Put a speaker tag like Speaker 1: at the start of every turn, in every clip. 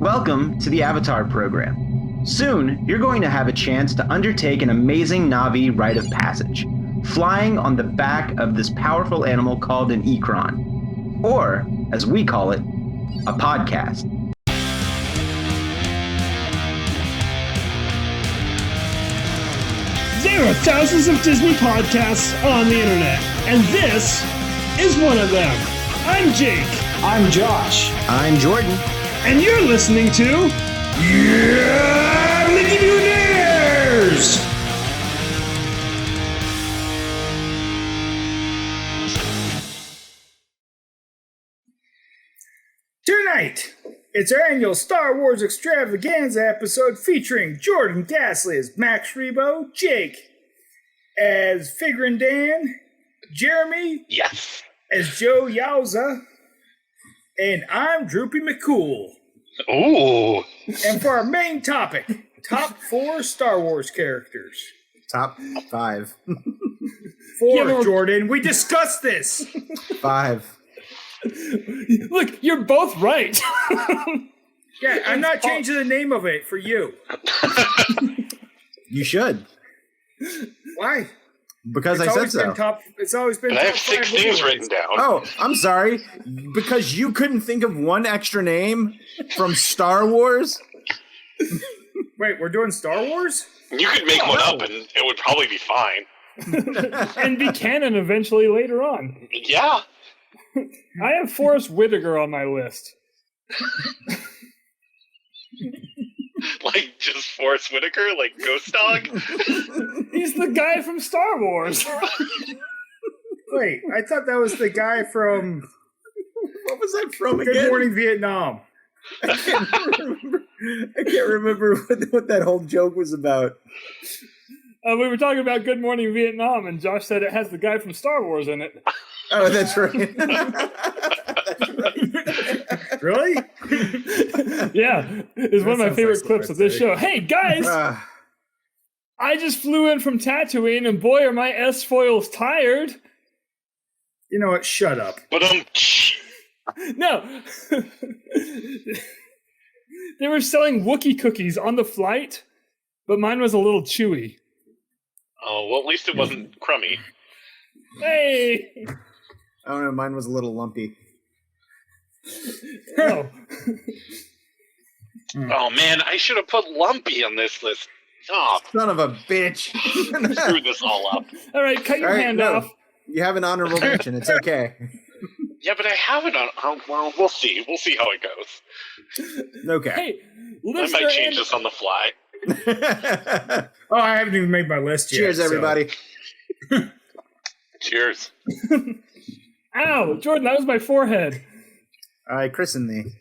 Speaker 1: Welcome to the Avatar program. Soon, you're going to have a chance to undertake an amazing Na'vi rite of passage, flying on the back of this powerful animal called an Ikron, or, as we call it, a podcast.
Speaker 2: There are thousands of Disney podcasts on the internet, and this is one of them. I'm Jake.
Speaker 3: I'm Josh.
Speaker 1: I'm Jordan.
Speaker 2: And you're listening to Mutineers!
Speaker 3: Tonight, it's our annual Star Wars Extravaganza episode featuring Jordan Gasly as Max Rebo, Jake as Figurin Dan, Jeremy
Speaker 4: Yes.
Speaker 3: as Joe Yowza, and I'm Droopy McCool.
Speaker 4: Ooh.
Speaker 3: And for our main topic, top 4 Star Wars characters.
Speaker 5: Top 5.
Speaker 3: 4, Jordan. We discussed this.
Speaker 5: 5.
Speaker 2: Look, you're both right.
Speaker 3: Yeah, I'm not changing the name of it for you.
Speaker 5: You should.
Speaker 3: Why?
Speaker 5: Because I said so.
Speaker 3: It's always been
Speaker 4: And I
Speaker 3: top
Speaker 4: have 6
Speaker 3: 5
Speaker 4: names
Speaker 3: anyways.
Speaker 4: written down.
Speaker 5: Oh, I'm sorry. Because you couldn't think of one extra name from Star Wars?
Speaker 3: Wait, we're doing Star Wars?
Speaker 4: You could make one up and it would probably be fine.
Speaker 2: And be canon eventually later on.
Speaker 4: Yeah.
Speaker 2: I have Forrest Whitaker on my list.
Speaker 4: Like just Forrest Whitaker, like Ghost Dog.
Speaker 2: He's the guy from Star Wars.
Speaker 3: Wait, I thought that was the guy from
Speaker 5: What was that from
Speaker 3: Good
Speaker 5: again?
Speaker 3: Morning Vietnam.
Speaker 5: I can't remember what that whole joke was about.
Speaker 2: We were talking about Good Morning Vietnam, and Josh said it has the guy from Star Wars in it.
Speaker 5: Oh, that's right.
Speaker 3: Really?
Speaker 2: Yeah, it's one of my
Speaker 5: sounds
Speaker 2: favorite
Speaker 5: like
Speaker 2: clips of this show. Hey, guys! I just flew in from Tatooine, and boy, are my S-foils tired.
Speaker 3: You know what? Shut up.
Speaker 4: But
Speaker 2: No. They were selling Wookiee cookies on the flight, but mine was a little chewy.
Speaker 4: oh well, at least it wasn't crummy.
Speaker 2: Hey!
Speaker 5: I don't know, mine was a little lumpy.
Speaker 2: No.
Speaker 4: Oh man, I should have put Lumpy on this list. Oh,
Speaker 5: Son of a bitch.
Speaker 4: screw this all up.
Speaker 2: All right, cut your
Speaker 5: All right,
Speaker 2: hand
Speaker 5: no.
Speaker 2: off.
Speaker 5: You have an honorable mention. It's okay.
Speaker 4: Yeah, but I have it on. Oh, well, we'll see. We'll see how it goes.
Speaker 5: Okay.
Speaker 2: Hey,
Speaker 4: I
Speaker 2: listener
Speaker 4: might change
Speaker 2: and-
Speaker 4: this on the fly.
Speaker 3: Oh, I haven't even made my list yet.
Speaker 5: Cheers,
Speaker 3: so-
Speaker 5: everybody.
Speaker 4: Cheers.
Speaker 2: Ow, Jordan, that was my forehead.
Speaker 5: All right, christen thee.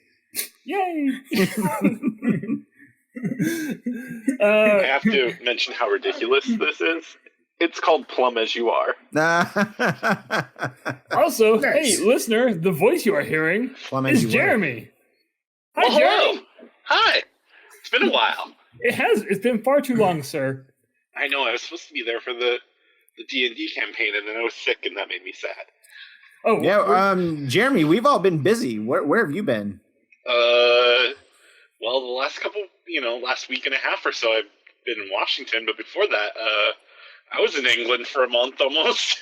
Speaker 2: Yay!
Speaker 4: I have to mention how ridiculous this is. It's called Plum As You Are.
Speaker 2: Also,
Speaker 3: Nice.
Speaker 2: hey, listener, the voice you are hearing
Speaker 5: Plum as
Speaker 2: is
Speaker 5: you were.
Speaker 2: Jeremy. Hi,
Speaker 4: Well, hello.
Speaker 2: Jeremy.
Speaker 4: Hi. It's been a while.
Speaker 2: It's been far too long, sir.
Speaker 4: I know, I was supposed to be there for the D&D campaign, and then I was sick, and that made me sad.
Speaker 2: Oh,
Speaker 5: Yeah, Jeremy, we've all been busy. Where have you been?
Speaker 4: Well, the last last week and a half or so, I've been in Washington, but before that, I was in England for a month almost.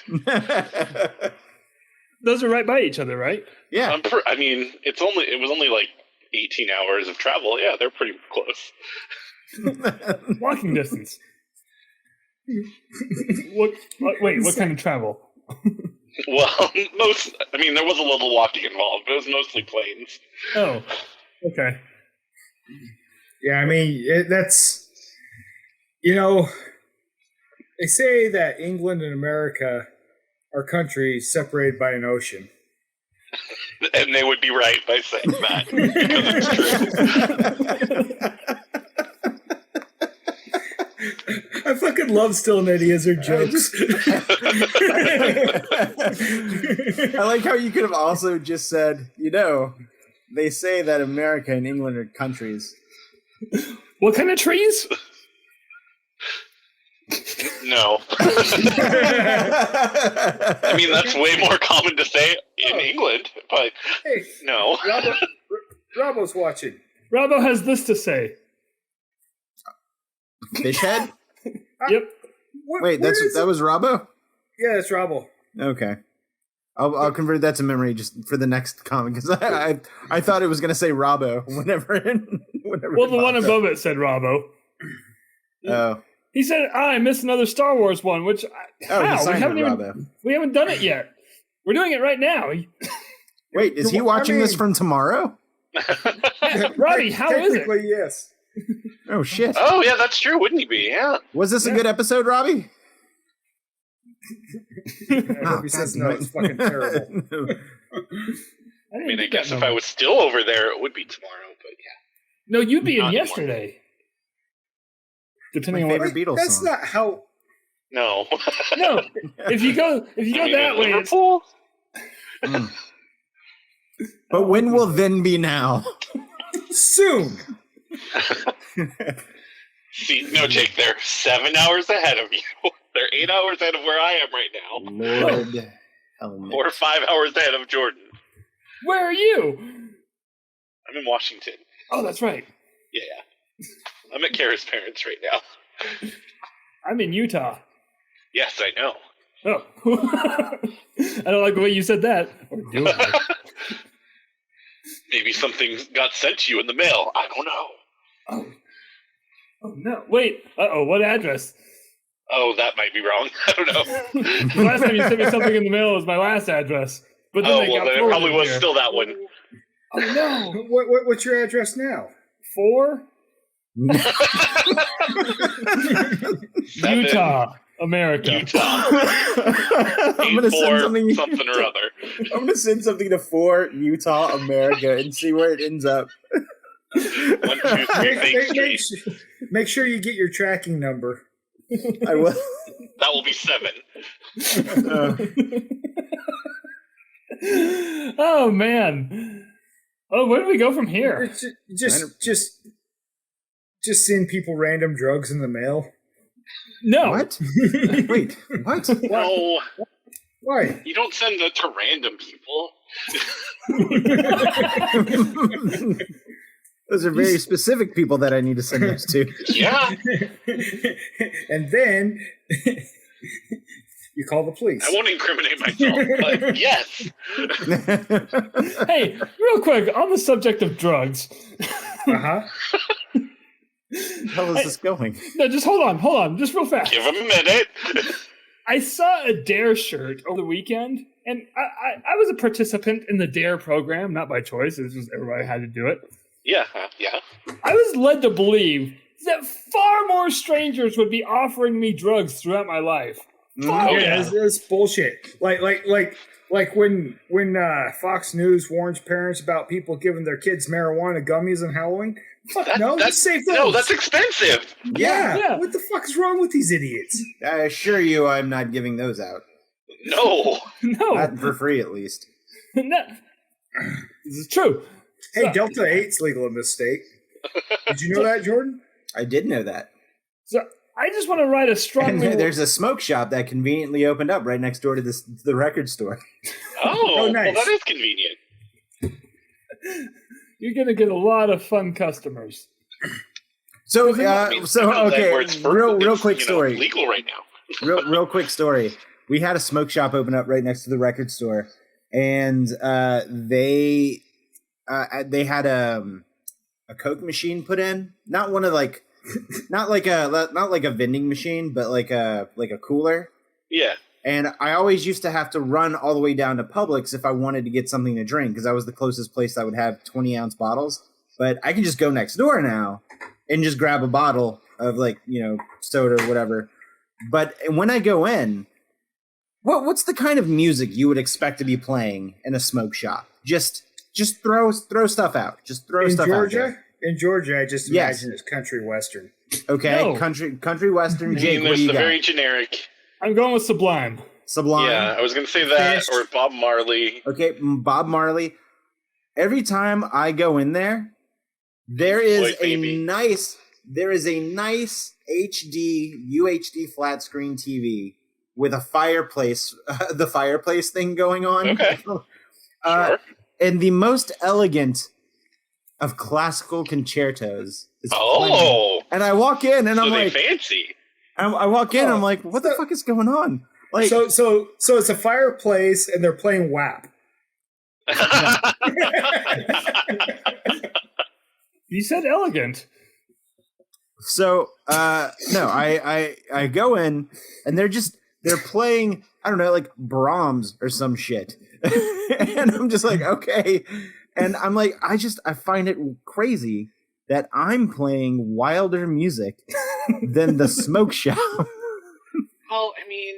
Speaker 2: those are right by each other, right?
Speaker 5: Yeah.
Speaker 4: It was only like 18 hours of travel. Yeah, they're pretty close.
Speaker 2: Walking distance. Wait, what kind of travel?
Speaker 4: Well, there was a little walking involved, but it was mostly planes.
Speaker 2: Oh, okay.
Speaker 3: Yeah, I mean, that's, they say that England and America are countries separated by an ocean.
Speaker 4: And they would be right by saying that. Because it's true.
Speaker 3: I fucking love Still an Idiot or jokes.
Speaker 5: I like how you could have also just said, they say that America and England are countries.
Speaker 2: What kind of trees?
Speaker 4: No. I mean, that's way more common to say in England, but
Speaker 3: Hey,
Speaker 4: no.
Speaker 3: Robo's watching.
Speaker 2: Robbo has this to say.
Speaker 5: Fish head?
Speaker 2: Yep.
Speaker 5: Wait, that was Robbo?
Speaker 3: Yeah, it's Robbo.
Speaker 5: Okay. I'll convert that to memory just for the next comment because I thought it was going to say Robbo whenever.
Speaker 2: Well, the one above it said Robbo.
Speaker 5: Oh.
Speaker 2: He said, I missed another Star Wars one, which how? We haven't done it yet. We're doing it right now.
Speaker 5: Wait, is he watching this from tomorrow?
Speaker 2: Robbie, how is it?
Speaker 3: Technically, yes.
Speaker 5: Oh, shit.
Speaker 4: Oh, yeah, that's true. Wouldn't he be? Yeah.
Speaker 5: Was this a good episode, Robbie?
Speaker 3: I hope he says no, it's fucking terrible.
Speaker 4: I mean, I guess if I was still over there, it would be tomorrow, but yeah.
Speaker 2: No, you'd be in
Speaker 4: Not
Speaker 2: yesterday. Depending
Speaker 5: My
Speaker 2: on what
Speaker 5: favorite Beatles
Speaker 3: That's
Speaker 5: song.
Speaker 3: not how.
Speaker 4: No.
Speaker 2: No, if you go that way, it's
Speaker 4: Liverpool?
Speaker 5: But when will then be now?
Speaker 3: Soon.
Speaker 4: See, no, Jake, they're 7 hours ahead of you. They're 8 hours ahead of where I am right now.
Speaker 5: Lord helmet.
Speaker 4: Or 5 hours ahead of Jordan.
Speaker 2: where are you?
Speaker 4: I'm in Washington.
Speaker 2: Oh, that's right.
Speaker 4: Yeah. I'm at Kara's parents right now.
Speaker 2: I'm in Utah.
Speaker 4: Yes, I know.
Speaker 2: Oh. I don't like the way you said that. Or do I?
Speaker 4: Maybe something got sent to you in the mail. I don't know.
Speaker 2: Oh no. Wait. Uh-oh, what address?
Speaker 4: Oh, that might be wrong. I don't know.
Speaker 2: The last time you sent me something in the mail was my last address. But then
Speaker 4: Oh,
Speaker 2: they
Speaker 4: well,
Speaker 2: got
Speaker 4: then it
Speaker 2: forwarded
Speaker 4: probably was
Speaker 2: here.
Speaker 4: still that one.
Speaker 2: Oh no.
Speaker 3: What's your address now?
Speaker 2: 4?
Speaker 4: 7,
Speaker 2: Utah, America.
Speaker 4: Utah.
Speaker 5: I'm gonna send
Speaker 4: 8-4
Speaker 5: something.
Speaker 4: something or other.
Speaker 5: I'm gonna send something to 4 Utah, America, and see where it ends up.
Speaker 4: 1, 2, 3 Main Street.
Speaker 3: Make sure you get your tracking number.
Speaker 5: I will.
Speaker 4: That will be 7.
Speaker 2: Oh man. Oh, where do we go from here?
Speaker 3: Just send people random drugs in the mail.
Speaker 2: No.
Speaker 5: What? Wait, what?
Speaker 4: No,
Speaker 3: Why?
Speaker 4: you don't send that to random people.
Speaker 5: Those are very specific people that I need to send this to.
Speaker 4: Yeah,
Speaker 3: And then you call the police.
Speaker 4: I won't incriminate myself, but yes.
Speaker 2: Hey, real quick, on the subject of drugs.
Speaker 3: Uh-huh.
Speaker 5: How is this going?
Speaker 2: No, just hold on, just real fast.
Speaker 4: Give him a minute.
Speaker 2: I saw a DARE shirt over the weekend, and I was a participant in the DARE program, not by choice. It was just everybody had to do it.
Speaker 4: Yeah.
Speaker 2: I was led to believe that far more strangers would be offering me drugs throughout my life.
Speaker 4: Oh, yeah.
Speaker 3: It's bullshit. Like when Fox News warns parents about people giving their kids marijuana gummies on Halloween. Fuck no, that's safe.
Speaker 4: No, that's expensive.
Speaker 3: Yeah. What the fuck is wrong with these idiots?
Speaker 5: I assure you, I'm not giving those out.
Speaker 4: No.
Speaker 2: No,
Speaker 5: Not for free, at least.
Speaker 2: no. This is true.
Speaker 3: Hey, Delta 8's legal in this state. Did you know that, Jordan?
Speaker 5: I did know that.
Speaker 2: So I just want to write a
Speaker 5: And
Speaker 2: strongly.
Speaker 5: there's a smoke shop that conveniently opened up right next door to the record store.
Speaker 4: Oh,
Speaker 3: nice.
Speaker 4: Well, that is convenient.
Speaker 2: You're gonna get a lot of fun customers.
Speaker 5: So,
Speaker 4: I mean,
Speaker 5: okay,
Speaker 4: where it's
Speaker 5: real quick
Speaker 4: it's,
Speaker 5: story.
Speaker 4: Legal right now.
Speaker 5: real quick story. We had a smoke shop open up right next to the record store, and they had a Coke machine put in. Not one of like, not like a vending machine, but like a cooler.
Speaker 4: Yeah.
Speaker 5: And I always used to have to run all the way down to Publix if I wanted to get something to drink because that was the closest place I would have 20-ounce bottles. But I can just go next door now and just grab a bottle of soda or whatever. But when I go in, what's the kind of music you would expect to be playing in a smoke shop? Just throw stuff out. Just throw stuff out there.
Speaker 3: In Georgia, I just
Speaker 5: Yes.
Speaker 3: imagine it's country western.
Speaker 5: Okay,
Speaker 2: No.
Speaker 5: country western.
Speaker 4: I
Speaker 5: Jake,
Speaker 4: mean,
Speaker 5: what
Speaker 4: there's
Speaker 5: do you
Speaker 4: the
Speaker 5: got?
Speaker 4: very generic.
Speaker 2: I'm going with Sublime.
Speaker 5: Sublime.
Speaker 4: Yeah, I was going to say that,
Speaker 3: Fish.
Speaker 4: or Bob Marley.
Speaker 5: Okay, Bob Marley. Every time I go in there, there is
Speaker 4: Boy, baby.
Speaker 5: there is a nice UHD flat screen TV with a fireplace, the fireplace thing going on.
Speaker 4: Okay.
Speaker 5: Sure.
Speaker 4: Sure.
Speaker 5: And the most elegant of classical concertos. Is
Speaker 4: Oh,
Speaker 5: playing. And I walk in and
Speaker 4: so
Speaker 5: I'm
Speaker 4: they
Speaker 5: like,
Speaker 4: fancy.
Speaker 5: I walk in and I'm like, what the fuck is going on? Like,
Speaker 3: So it's a fireplace, and they're playing WAP.
Speaker 2: You said elegant.
Speaker 5: so no, I go in and they're playing, I don't know, like Brahms or some shit. And I'm just like, okay. And I'm like, I find it crazy that I'm playing wilder music than the smoke shop.
Speaker 4: Well, I mean,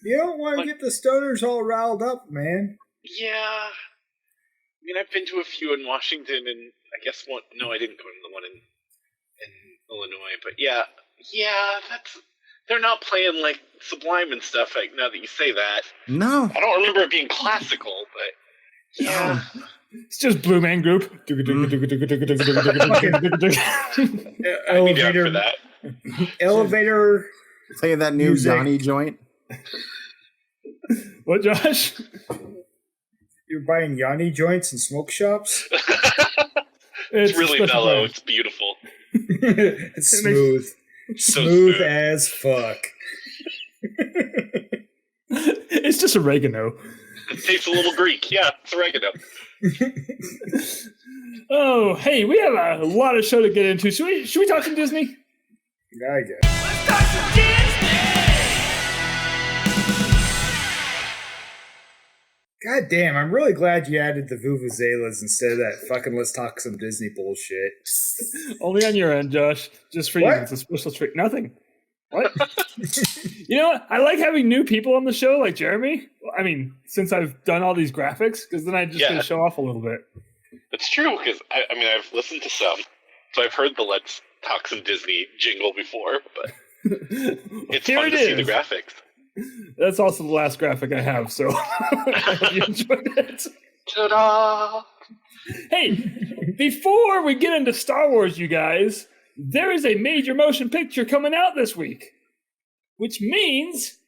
Speaker 3: You don't want to get the stoners all riled up, man.
Speaker 4: yeah. I mean, I've been to a few in Washington, and I guess one. No, I didn't go to the one in Illinois, but yeah, they're not playing like Sublime and stuff. Like now that you say that,
Speaker 5: No.
Speaker 4: I don't remember it being classical, but yeah.
Speaker 2: It's just Blue Man Group.
Speaker 4: I'd be down for that.
Speaker 3: Elevator.
Speaker 5: Playing that new
Speaker 3: Music.
Speaker 5: Yanni joint.
Speaker 2: What, Josh?
Speaker 3: You're buying Yanni joints and smoke shops.
Speaker 4: It's
Speaker 2: a
Speaker 4: really
Speaker 2: special
Speaker 4: mellow.
Speaker 2: brand.
Speaker 4: It's beautiful.
Speaker 3: It's smooth.
Speaker 4: So
Speaker 3: Smooth as fuck.
Speaker 2: It's just oregano.
Speaker 4: It tastes a little Greek. Yeah, it's oregano.
Speaker 2: Oh, hey, we have a lot of show to get into. Should we talk some Disney?
Speaker 3: I guess. God damn, I'm really glad you added the Vuvuzelas instead of that fucking let's talk some Disney bullshit.
Speaker 2: Only on your end, Josh. Just for
Speaker 3: What?
Speaker 2: you. It's a special treat. Nothing. What? You know what? I like having new people on the show, like Jeremy. I mean, since I've done all these graphics, because then I just
Speaker 4: Yeah.
Speaker 2: get to show off a little bit.
Speaker 4: It's true, because I mean, I've listened to some, so I've heard the Let's Talk Some Disney jingle before, but it's
Speaker 2: Here
Speaker 4: fun
Speaker 2: it
Speaker 4: to see the
Speaker 2: is.
Speaker 4: graphics.
Speaker 2: That's also the last graphic I have, so I hope you enjoyed it.
Speaker 4: Ta-da!
Speaker 2: Hey, before we get into Star Wars, you guys, there is a major motion picture coming out this week, which means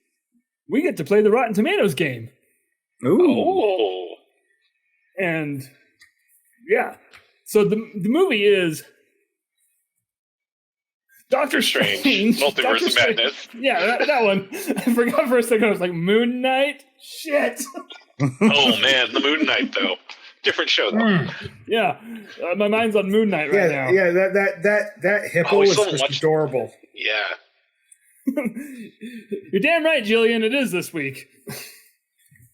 Speaker 2: we get to play the Rotten Tomatoes game.
Speaker 5: Ooh.
Speaker 4: Oh,
Speaker 2: And yeah, so the movie is Doctor
Speaker 4: Strange.
Speaker 2: Doctor
Speaker 4: Multiverse of
Speaker 2: Strange.
Speaker 4: Madness.
Speaker 2: Yeah, that one. I forgot for a second. I was like, Moon Knight? Shit.
Speaker 4: Oh man, the Moon Knight though. Different show though.
Speaker 2: Yeah, my mind's on Moon Knight right now.
Speaker 3: Yeah, that hippo
Speaker 4: Oh, we
Speaker 3: is
Speaker 4: still
Speaker 3: just
Speaker 4: watched-
Speaker 3: adorable.
Speaker 4: Yeah.
Speaker 2: You're damn right, Jillian. It is this week.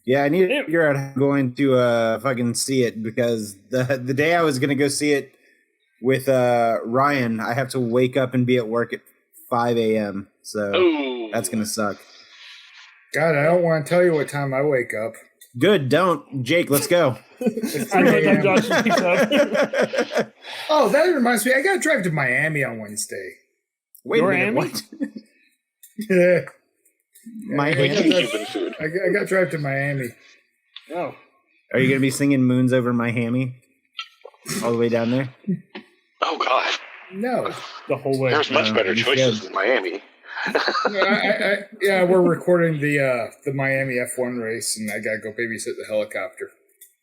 Speaker 5: Yeah, I need to figure out how I'm going to fucking see it, because the day I was going to go see it with Ryan, I have to wake up and be at work at 5 a.m. So
Speaker 4: Ooh.
Speaker 5: that's going to suck.
Speaker 3: God, I don't want to tell you what time I wake up.
Speaker 5: Good, don't. Jake, let's go.
Speaker 2: I know that Josh thinks of.
Speaker 3: Oh, that reminds me. I got to drive to Miami on Wednesday.
Speaker 5: Wait a
Speaker 2: Miami?
Speaker 5: minute, what?
Speaker 3: Yeah,
Speaker 5: Miami?
Speaker 4: Cuban food.
Speaker 3: I got to drive to Miami.
Speaker 2: Oh.
Speaker 5: Are you going to be singing Moons Over Miami all the way down there?
Speaker 4: Oh god.
Speaker 3: No.
Speaker 2: The whole way.
Speaker 4: There's much better
Speaker 5: you
Speaker 4: choices
Speaker 5: should.
Speaker 4: in Miami.
Speaker 3: Yeah, we're recording the Miami F1 race, and I got to go babysit the helicopter.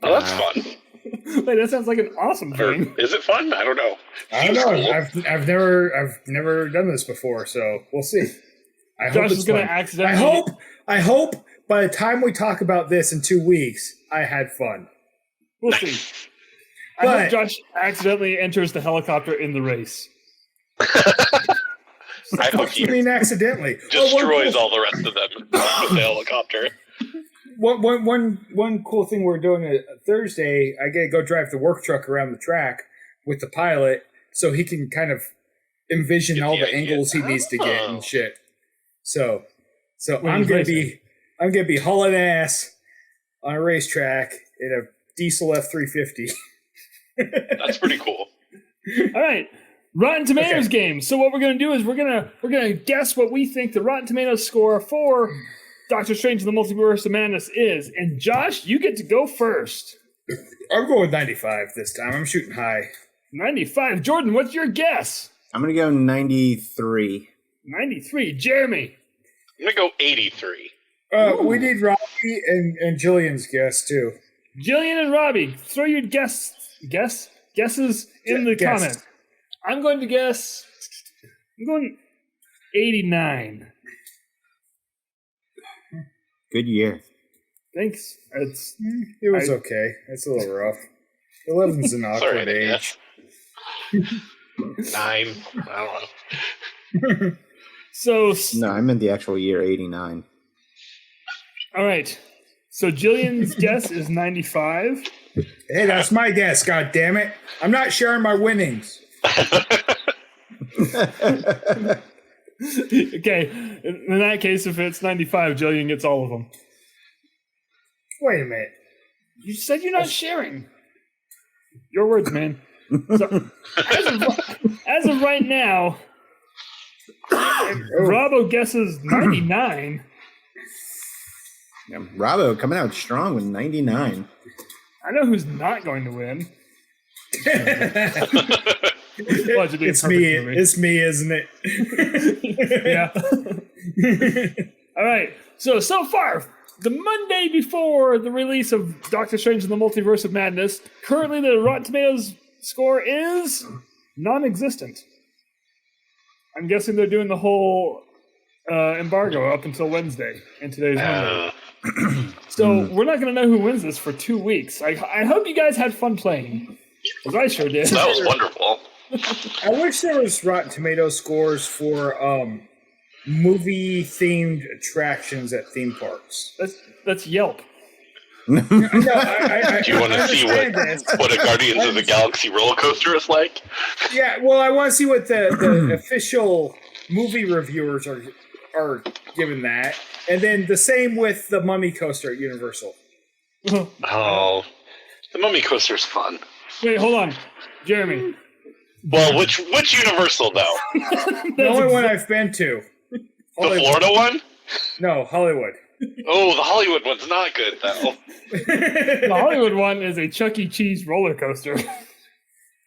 Speaker 4: Oh, that's fun.
Speaker 2: Wait, that sounds like an awesome
Speaker 4: Or,
Speaker 2: thing.
Speaker 4: is it fun? I don't know.
Speaker 3: I don't
Speaker 4: Seems
Speaker 3: know.
Speaker 4: cool.
Speaker 3: I've never done this before, so we'll see. I hope
Speaker 2: Josh
Speaker 3: it's
Speaker 2: is going to
Speaker 3: fun.
Speaker 2: accidentally.
Speaker 3: I hope by the time we talk about this in 2 weeks, I had fun.
Speaker 2: We'll see. I
Speaker 3: But-
Speaker 2: hope Josh accidentally enters the helicopter in the race.
Speaker 4: I hope
Speaker 3: I
Speaker 4: he
Speaker 3: mean, accidentally.
Speaker 4: destroys all the rest of them with the helicopter.
Speaker 3: One cool thing we're doing a Thursday, I get to go drive the work truck around the track with the pilot, so he can kind of envision
Speaker 4: Get
Speaker 3: all
Speaker 4: the
Speaker 3: the
Speaker 4: idea.
Speaker 3: angles he needs to get
Speaker 4: Oh.
Speaker 3: and shit. So
Speaker 2: When
Speaker 3: I'm
Speaker 2: he's
Speaker 3: gonna
Speaker 2: racing.
Speaker 3: be hauling ass on a racetrack in a diesel F350.
Speaker 4: That's pretty cool.
Speaker 2: All right. Rotten Tomatoes
Speaker 3: Okay.
Speaker 2: game. So what we're going to do is we're going to guess what we think the Rotten Tomatoes score for Doctor Strange and the Multiverse of Madness is. And Josh, you get to go first.
Speaker 3: I'm going 95 this time. I'm shooting high.
Speaker 2: 95. Jordan, what's your guess?
Speaker 5: I'm going to go 93.
Speaker 2: 93. Jeremy.
Speaker 4: I'm gonna go 83.
Speaker 3: We need Robbie and Jillian's guess too.
Speaker 2: Jillian and Robbie, throw your guess guesses in the
Speaker 3: Guess.
Speaker 2: comments. I'm going 89.
Speaker 5: Good year.
Speaker 2: Thanks.
Speaker 3: It was okay. It's a little rough. 11's an awkward
Speaker 4: Sorry, I
Speaker 3: age.
Speaker 4: guess. 9. I don't know.
Speaker 2: So,
Speaker 5: No, I meant the actual year, 89.
Speaker 2: all right. So Jillian's guess is 95.
Speaker 3: Hey, that's my guess, God damn it! I'm not sharing my winnings.
Speaker 2: Okay. In that case, if it's 95, Jillian gets all of them.
Speaker 3: Wait a minute.
Speaker 2: You said you're not sharing. Your words, man. So, as of right now, Robbo guesses 99.
Speaker 5: Yeah, Robbo coming out strong with 99.
Speaker 2: I know who's not going to win.
Speaker 3: It's me. It's me, isn't it?
Speaker 2: Yeah. All right. So far, the Monday before the release of Doctor Strange in the Multiverse of Madness, currently the Rotten Tomatoes score is non-existent. I'm guessing they're doing the whole embargo up until Wednesday, and today's Monday. So we're not going to know who wins this for 2 weeks. I hope you guys had fun playing, because I sure did.
Speaker 4: That was wonderful.
Speaker 3: I wish there was Rotten Tomato scores for movie themed attractions at theme parks.
Speaker 2: That's Yelp.
Speaker 3: No,
Speaker 4: Do you want to see
Speaker 3: understand
Speaker 4: what a Guardians of the Galaxy roller coaster is like?
Speaker 3: Yeah, well, I want to see what the official movie reviewers are giving that, and then the same with the Mummy coaster at Universal.
Speaker 4: Oh, the Mummy coaster's fun.
Speaker 2: Wait, hold on, Jeremy.
Speaker 4: Well, which Universal though?
Speaker 3: The only one I've been to.
Speaker 4: The
Speaker 3: Hollywood.
Speaker 4: Florida one?
Speaker 3: No, Hollywood.
Speaker 4: Oh, the Hollywood one's not good though.
Speaker 2: The Hollywood one is a Chuck E. Cheese roller coaster.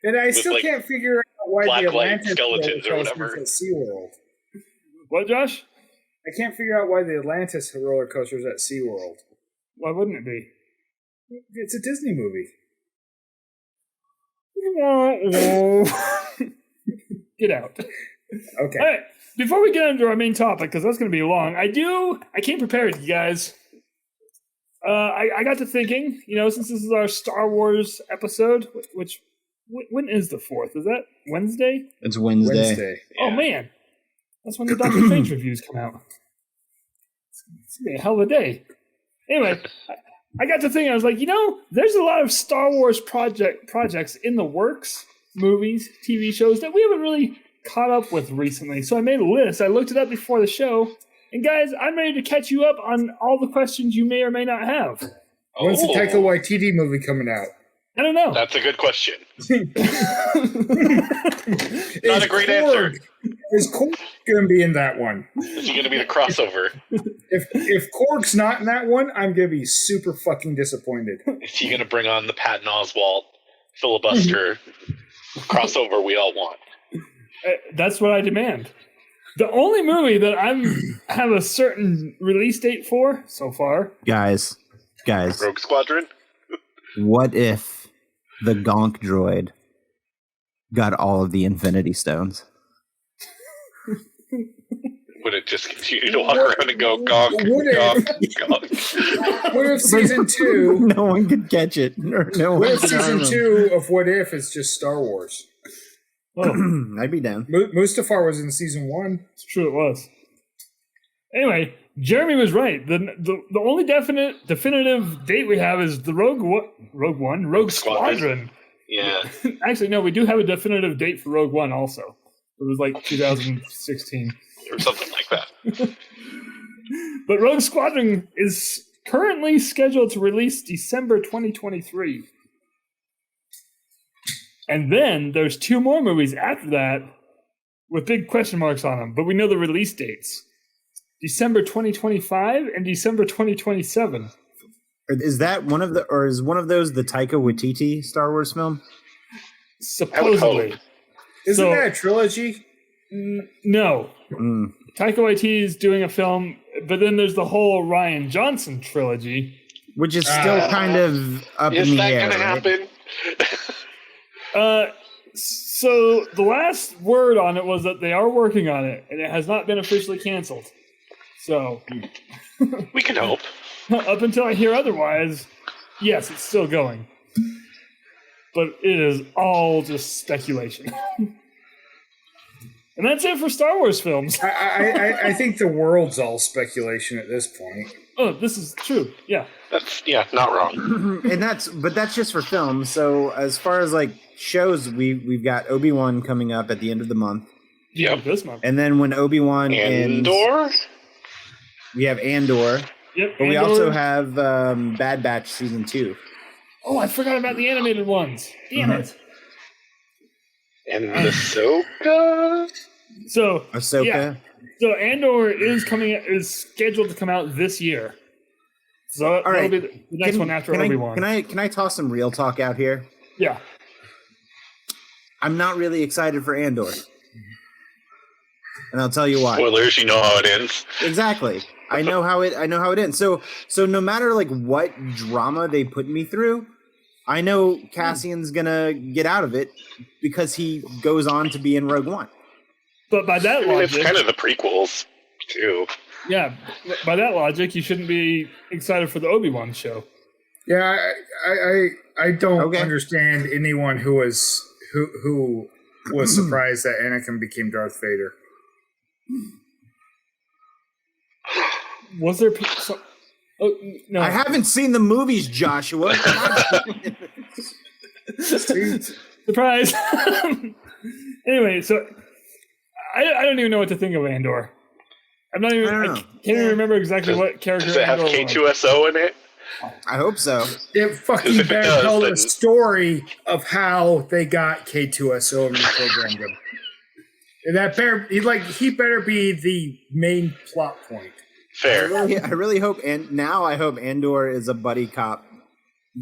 Speaker 3: And I still
Speaker 4: like,
Speaker 3: can't figure out why
Speaker 4: black
Speaker 3: the
Speaker 4: light
Speaker 3: Atlantis
Speaker 4: skeletons or
Speaker 3: roller coaster
Speaker 4: whatever.
Speaker 3: is at SeaWorld.
Speaker 2: What, Josh?
Speaker 3: I can't figure out why the Atlantis roller coaster is at SeaWorld.
Speaker 2: Why wouldn't it be?
Speaker 3: It's a Disney movie.
Speaker 2: Get out.
Speaker 3: Okay.
Speaker 2: All right. Before we get into our main topic, because that's going to be long, I came prepared, you guys. I got to thinking, since this is our Star Wars episode, when is the 4th? Is that Wednesday?
Speaker 5: It's Wednesday.
Speaker 2: Oh, man. That's when the Doctor Strange reviews come out. It's going to be a hell of a day. Anyway, I got to thinking, I was like, there's a lot of Star Wars projects in the works, movies, TV shows, that we haven't really caught up with recently. So I made a list. I looked it up before the show. And guys, I'm ready to catch you up on all the questions you may or may not have.
Speaker 3: When's the Taika Waititi movie coming out?
Speaker 2: I don't know.
Speaker 4: That's a good question. Not a great answer.
Speaker 3: Is Korg going to be in that one?
Speaker 4: Is he going to be the crossover?
Speaker 3: If Korg's not in that one, I'm going to be super fucking disappointed.
Speaker 4: Is he going to bring on the Patton Oswalt filibuster crossover we all want?
Speaker 2: That's what I demand. The only movie that have a certain release date for so far.
Speaker 5: Guys.
Speaker 4: Rogue Squadron?
Speaker 5: What if the Gonk droid got all of the Infinity Stones?
Speaker 4: Would it just continue to walk around and go gonk, gonk, gonk?
Speaker 3: What if season 2?
Speaker 5: No one could catch it. No
Speaker 3: What
Speaker 5: one
Speaker 3: if
Speaker 5: could
Speaker 3: season
Speaker 5: harm him.
Speaker 3: 2 of What If is just Star Wars?
Speaker 5: I'd be down.
Speaker 3: Mustafar was in season 1.
Speaker 2: It's true, it was. Anyway, Jeremy was right. The only definitive date we have is the Rogue Squadron.
Speaker 4: Yeah.
Speaker 2: Actually, no, we do have a definitive date for Rogue One also. It was like 2016.
Speaker 4: Or something like that.
Speaker 2: But Rogue Squadron is currently scheduled to release December 2023. And then there's 2 more movies after that with big question marks on them. But we know the release dates. December 2025 and December 2027.
Speaker 5: Is that one of those the Taika Waititi Star Wars film?
Speaker 2: Supposedly.
Speaker 3: Isn't that a trilogy?
Speaker 2: No. Taika Waititi is doing a film, but then there's the whole Rian Johnson trilogy.
Speaker 5: Which is still kind of up in the air.
Speaker 4: Is that going to happen?
Speaker 2: So the last word on it was that they are working on it, and it has not been officially canceled. So
Speaker 4: We can hope.
Speaker 2: up until I hear otherwise, yes, it's still going. But it is all just speculation. And that's it for Star Wars films.
Speaker 3: I think the world's all speculation at this point.
Speaker 2: Oh, this is true. Yeah.
Speaker 4: That's not wrong.
Speaker 5: And that's just for films. So as far as like shows, we've got Obi-Wan coming up at the end of the month.
Speaker 4: Yep.
Speaker 2: This month.
Speaker 5: And then when Obi-Wan ends,
Speaker 4: Andor?
Speaker 5: we have Andor.
Speaker 2: Yep.
Speaker 5: But we
Speaker 2: Andor.
Speaker 5: also have Bad Batch Season 2.
Speaker 2: Oh, I forgot about the animated ones. Damn it.
Speaker 4: And Ahsoka?
Speaker 2: So
Speaker 5: Ahsoka.
Speaker 2: Yeah. So Andor is scheduled to come out this year. So that'll
Speaker 5: right.
Speaker 2: be the next one after Obi-Wan.
Speaker 5: Can I toss some real talk out here?
Speaker 2: Yeah.
Speaker 5: I'm not really excited for Andor. And I'll tell you why.
Speaker 4: Spoilers, you know how it ends.
Speaker 5: Exactly. I know how it ends. So no matter like what drama they put me through, I know Cassian's gonna get out of it because he goes on to be in Rogue One.
Speaker 2: But by that
Speaker 4: I mean,
Speaker 2: logic,
Speaker 4: it's kind of the prequels, too.
Speaker 2: yeah, by that logic, you shouldn't be excited for the Obi-Wan show.
Speaker 3: Yeah, I don't
Speaker 5: Okay.
Speaker 3: understand anyone who was surprised that Anakin became Darth Vader.
Speaker 2: Was there? Oh no!
Speaker 5: I haven't seen the movies, Joshua.
Speaker 2: Surprise! Anyway, so I don't even know what to think of Andor. I'm not even.
Speaker 5: I don't
Speaker 2: I
Speaker 5: know.
Speaker 2: can't even remember exactly what character.
Speaker 4: Does it have
Speaker 2: Andor was.
Speaker 4: K2SO in it?
Speaker 5: I hope so.
Speaker 3: It fucking
Speaker 4: If it
Speaker 3: better
Speaker 4: does,
Speaker 3: tell
Speaker 4: then-
Speaker 3: the story of how they got K2SO and reprogrammed him. And that better he better be the main plot point.
Speaker 4: Fair.
Speaker 5: I really hope, and now I hope Andor is a buddy cop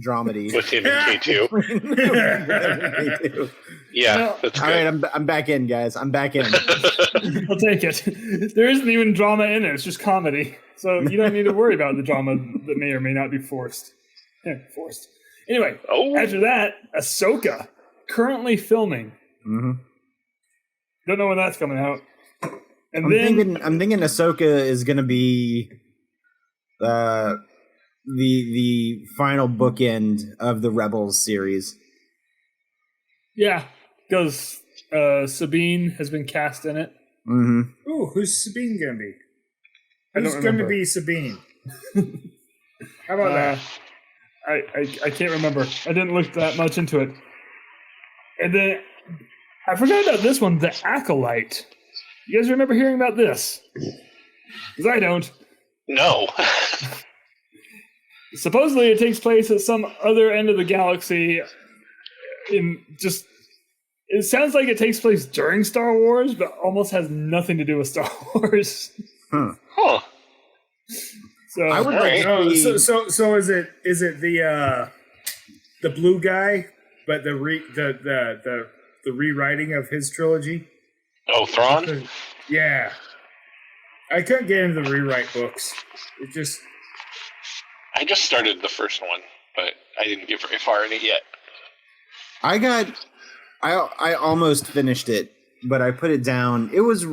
Speaker 5: dramedy.
Speaker 4: With him and K2. Yeah,
Speaker 2: No.
Speaker 4: that's
Speaker 5: All right,
Speaker 4: good.
Speaker 5: I'm back in, guys. I'm back in.
Speaker 2: I'll take it. There isn't even drama in it. It's just comedy. So you don't need to worry about the drama that may or may not be forced. Yeah, forced. Anyway,
Speaker 4: Oh.
Speaker 2: after that, Ahsoka, currently filming.
Speaker 5: hmm
Speaker 2: Don't know when that's coming out. And
Speaker 5: I'm
Speaker 2: then
Speaker 5: thinking Ahsoka is gonna be the final bookend of the Rebels series.
Speaker 2: yeah, because Sabine has been cast in it.
Speaker 5: Mm-hmm.
Speaker 3: Ooh, who's Sabine gonna be?
Speaker 2: I don't
Speaker 3: Who's gonna
Speaker 2: remember.
Speaker 3: be Sabine? How about that?
Speaker 2: I can't remember. I didn't look that much into it. And then I forgot about this one, The Acolyte. You guys remember hearing about this? Because I don't.
Speaker 4: No.
Speaker 2: Supposedly it takes place at some other end of the galaxy. It sounds like it takes place during Star Wars, but almost has nothing to do with Star Wars.
Speaker 4: Huh.
Speaker 2: So
Speaker 5: I would
Speaker 4: Alright.
Speaker 5: like
Speaker 3: Oh,
Speaker 5: to see.
Speaker 3: so is it the blue guy, but the rewriting of his trilogy?
Speaker 4: Oh, Thrawn?
Speaker 3: Yeah, I couldn't get into the rewrite books. It just
Speaker 4: I just started the first one, but I didn't get very far in it yet.
Speaker 5: I almost finished it, but I put it down. It was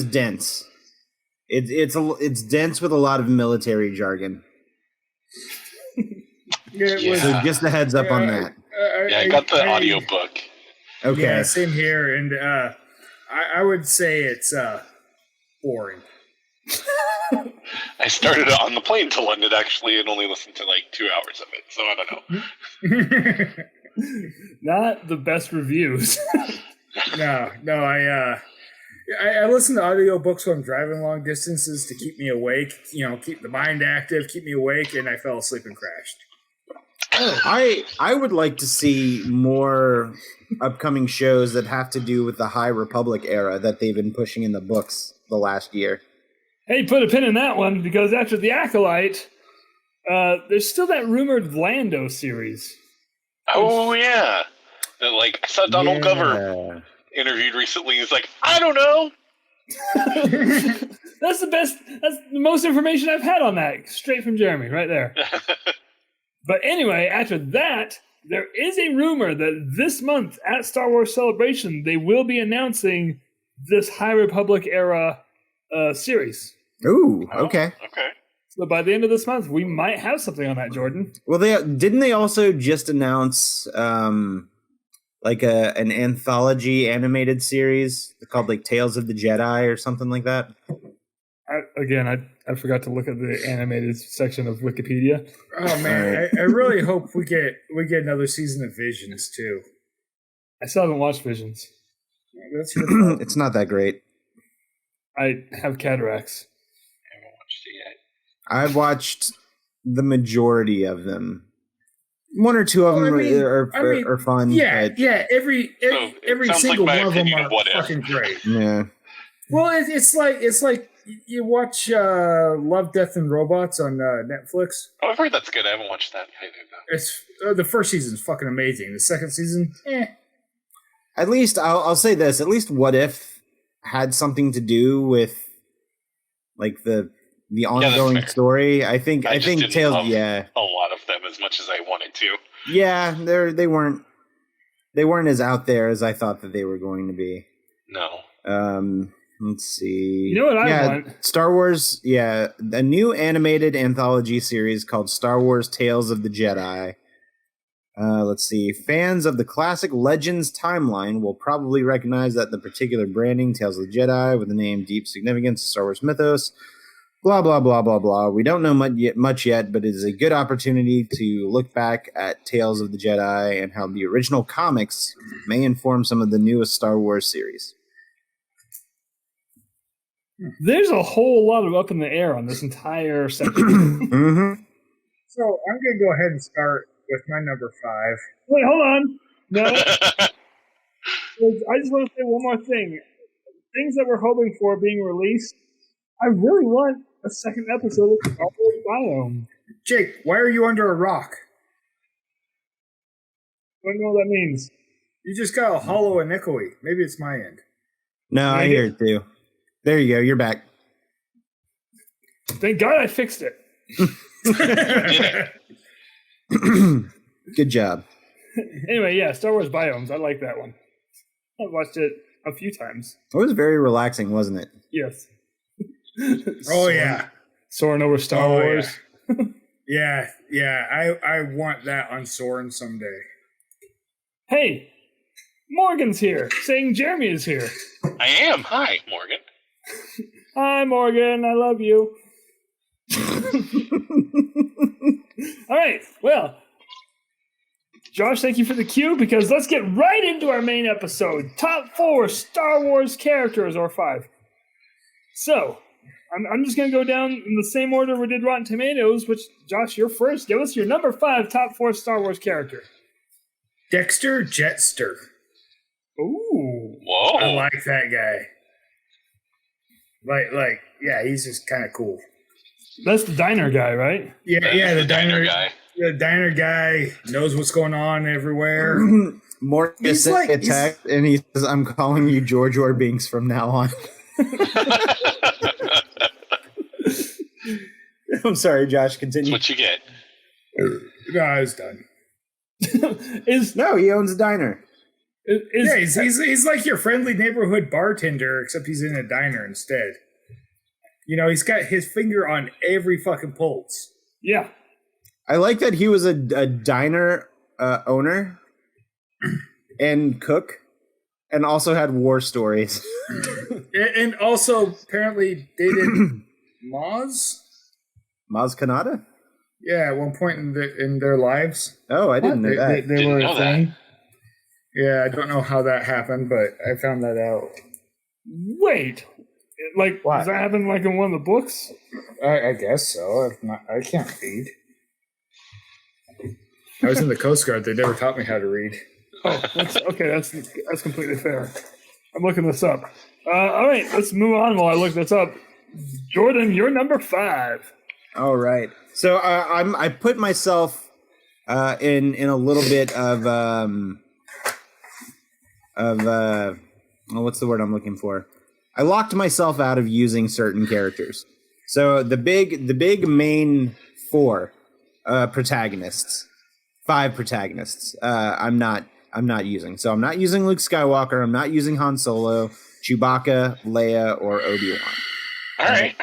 Speaker 5: dense. It's dense with a lot of military jargon.
Speaker 3: it was.
Speaker 5: So just a heads up on that.
Speaker 4: Yeah, I got the audiobook.
Speaker 5: Okay.
Speaker 3: Yeah, same here, and I would say it's boring.
Speaker 4: I started it on the plane to London, actually, and only listened to like 2 hours of it, so I don't know.
Speaker 2: not the best reviews.
Speaker 3: No, I listen to audiobooks when I'm driving long distances to keep me awake, keep the mind active, keep me awake, and I fell asleep and crashed.
Speaker 5: I would like to see more upcoming shows that have to do with the High Republic era that they've been pushing in the books the last year.
Speaker 2: Hey, put a pin in that one, because after The Acolyte, there's still that rumored Lando series.
Speaker 4: Oh, yeah. Like, I saw Donald Glover interviewed recently. He's like, I don't know.
Speaker 2: That's the most information I've had on that, straight from Jeremy, right there. But anyway, after that, there is a rumor that this month at Star Wars Celebration, they will be announcing this High Republic era series.
Speaker 5: Ooh, okay.
Speaker 4: Okay.
Speaker 2: So by the end of this month, we might have something on that, Jordan.
Speaker 5: Well, they also just announce like an anthology animated series called like Tales of the Jedi or something like that.
Speaker 2: I forgot to look at the animated section of Wikipedia.
Speaker 3: Oh man, I really hope we get another season of Visions too.
Speaker 2: I still haven't watched Visions.
Speaker 3: That's your fault.
Speaker 5: It's not that great.
Speaker 2: I have cataracts.
Speaker 4: I haven't watched it yet.
Speaker 5: I've watched the majority of them. One or two of them are fun.
Speaker 3: Yeah,
Speaker 5: but,
Speaker 3: yeah. Every
Speaker 4: sounds
Speaker 3: single
Speaker 4: like my
Speaker 3: one of them
Speaker 4: opinion
Speaker 3: are
Speaker 4: of What If.
Speaker 3: fucking great.
Speaker 5: yeah.
Speaker 3: Well, it's like you watch Love, Death, and Robots on Netflix.
Speaker 4: Oh, I've heard that's good. I haven't watched that either, though.
Speaker 3: It's the first season's fucking amazing. The second season,
Speaker 5: At least I'll say this. At least What If had something to do with like the ongoing
Speaker 4: fair.
Speaker 5: story. I think
Speaker 4: didn't
Speaker 5: Tales.
Speaker 4: love
Speaker 5: Yeah,
Speaker 4: a lot of them as much as I wanted to.
Speaker 5: yeah. They weren't as out there as I thought that they were going to be.
Speaker 4: No.
Speaker 5: Let's see.
Speaker 2: You know what I want?
Speaker 5: Star Wars. Yeah, a new animated anthology series called Star Wars Tales of the Jedi. Let's see. Fans of the classic Legends timeline will probably recognize that the particular branding, Tales of the Jedi, with the name deep significance to Star Wars mythos. Blah, blah, blah, blah, blah. We don't know much yet, but it is a good opportunity to look back at Tales of the Jedi and how the original comics may inform some of the newest Star Wars series.
Speaker 2: There's a whole lot of up in the air on this entire section.
Speaker 5: Mm-hmm.
Speaker 3: So I'm gonna go ahead and start with my number 5.
Speaker 2: Wait, hold on. No. I just want to say one more thing. Things that we're hoping for being released. I really want a second episode of Star Wars Biome.
Speaker 3: Jake, why are you under a rock?
Speaker 2: I don't know what that means.
Speaker 3: You just got a hollow and echoey. Maybe it's my end.
Speaker 5: No, I hear it too. There you go. You're back.
Speaker 2: Thank God I fixed it.
Speaker 5: Good job.
Speaker 2: Anyway, yeah, Star Wars Biomes. I like that one. I've watched it a few times.
Speaker 5: It was very relaxing, wasn't it?
Speaker 2: Yes.
Speaker 3: Oh yeah.
Speaker 2: Soaring over Star
Speaker 3: Oh,
Speaker 2: Wars.
Speaker 3: Yeah. I want that on Soren someday.
Speaker 2: Hey, Morgan's here, saying Jeremy is here.
Speaker 4: I am. Hi, Morgan.
Speaker 2: Hi, Morgan. I love you. All right. Well, Josh, thank you for the cue, because let's get right into our main episode. Top 4 Star Wars characters, or 5. So, I'm just going to go down in the same order we did Rotten Tomatoes, which, Josh, you're first. Give us your number 5 top 4 Star Wars character.
Speaker 3: Dexter Jetster.
Speaker 2: Ooh.
Speaker 4: Whoa.
Speaker 3: I like that guy. Like, yeah, he's just kind of cool.
Speaker 2: That's the diner guy, right?
Speaker 3: Yeah, the diner
Speaker 4: guy.
Speaker 3: The diner guy knows what's going on everywhere.
Speaker 5: Morgan
Speaker 3: He's
Speaker 5: sent
Speaker 3: like-
Speaker 5: a text and he says, "I'm calling you George Binks from now on." I'm sorry, Josh.
Speaker 4: That's
Speaker 5: Continue.
Speaker 4: what you get.
Speaker 3: No, I was done.
Speaker 5: No, he owns a diner.
Speaker 3: Yeah, he's like your friendly neighborhood bartender, except he's in a diner instead. You know, he's got his finger on every fucking pulse.
Speaker 2: Yeah.
Speaker 5: I like that he was a diner owner and cook, and also had war stories.
Speaker 3: And also apparently dated Maz.
Speaker 5: Maz Kanata?
Speaker 3: Yeah, at one point in their lives.
Speaker 5: Oh, I didn't know that.
Speaker 3: They
Speaker 4: Didn't
Speaker 3: were
Speaker 4: know
Speaker 3: a thing. Yeah, I don't know how that happened, but I found that out.
Speaker 2: Wait. Like,
Speaker 3: What?
Speaker 2: does that happen like in one of the books?
Speaker 3: I guess so. If not, I can't read. I was in the Coast Guard. They never taught me how to read.
Speaker 2: Oh, that's completely fair. I'm looking this up. All right, let's move on while I look this up. Jordan, you're number 5.
Speaker 5: All right. So I put myself in a little bit of what's the word I'm looking for? I locked myself out of using certain characters. So the big main 4 protagonists 5 protagonists. I'm not using. So I'm not using Luke Skywalker. I'm not using Han Solo, Chewbacca, Leia, or Obi-Wan.
Speaker 4: All right.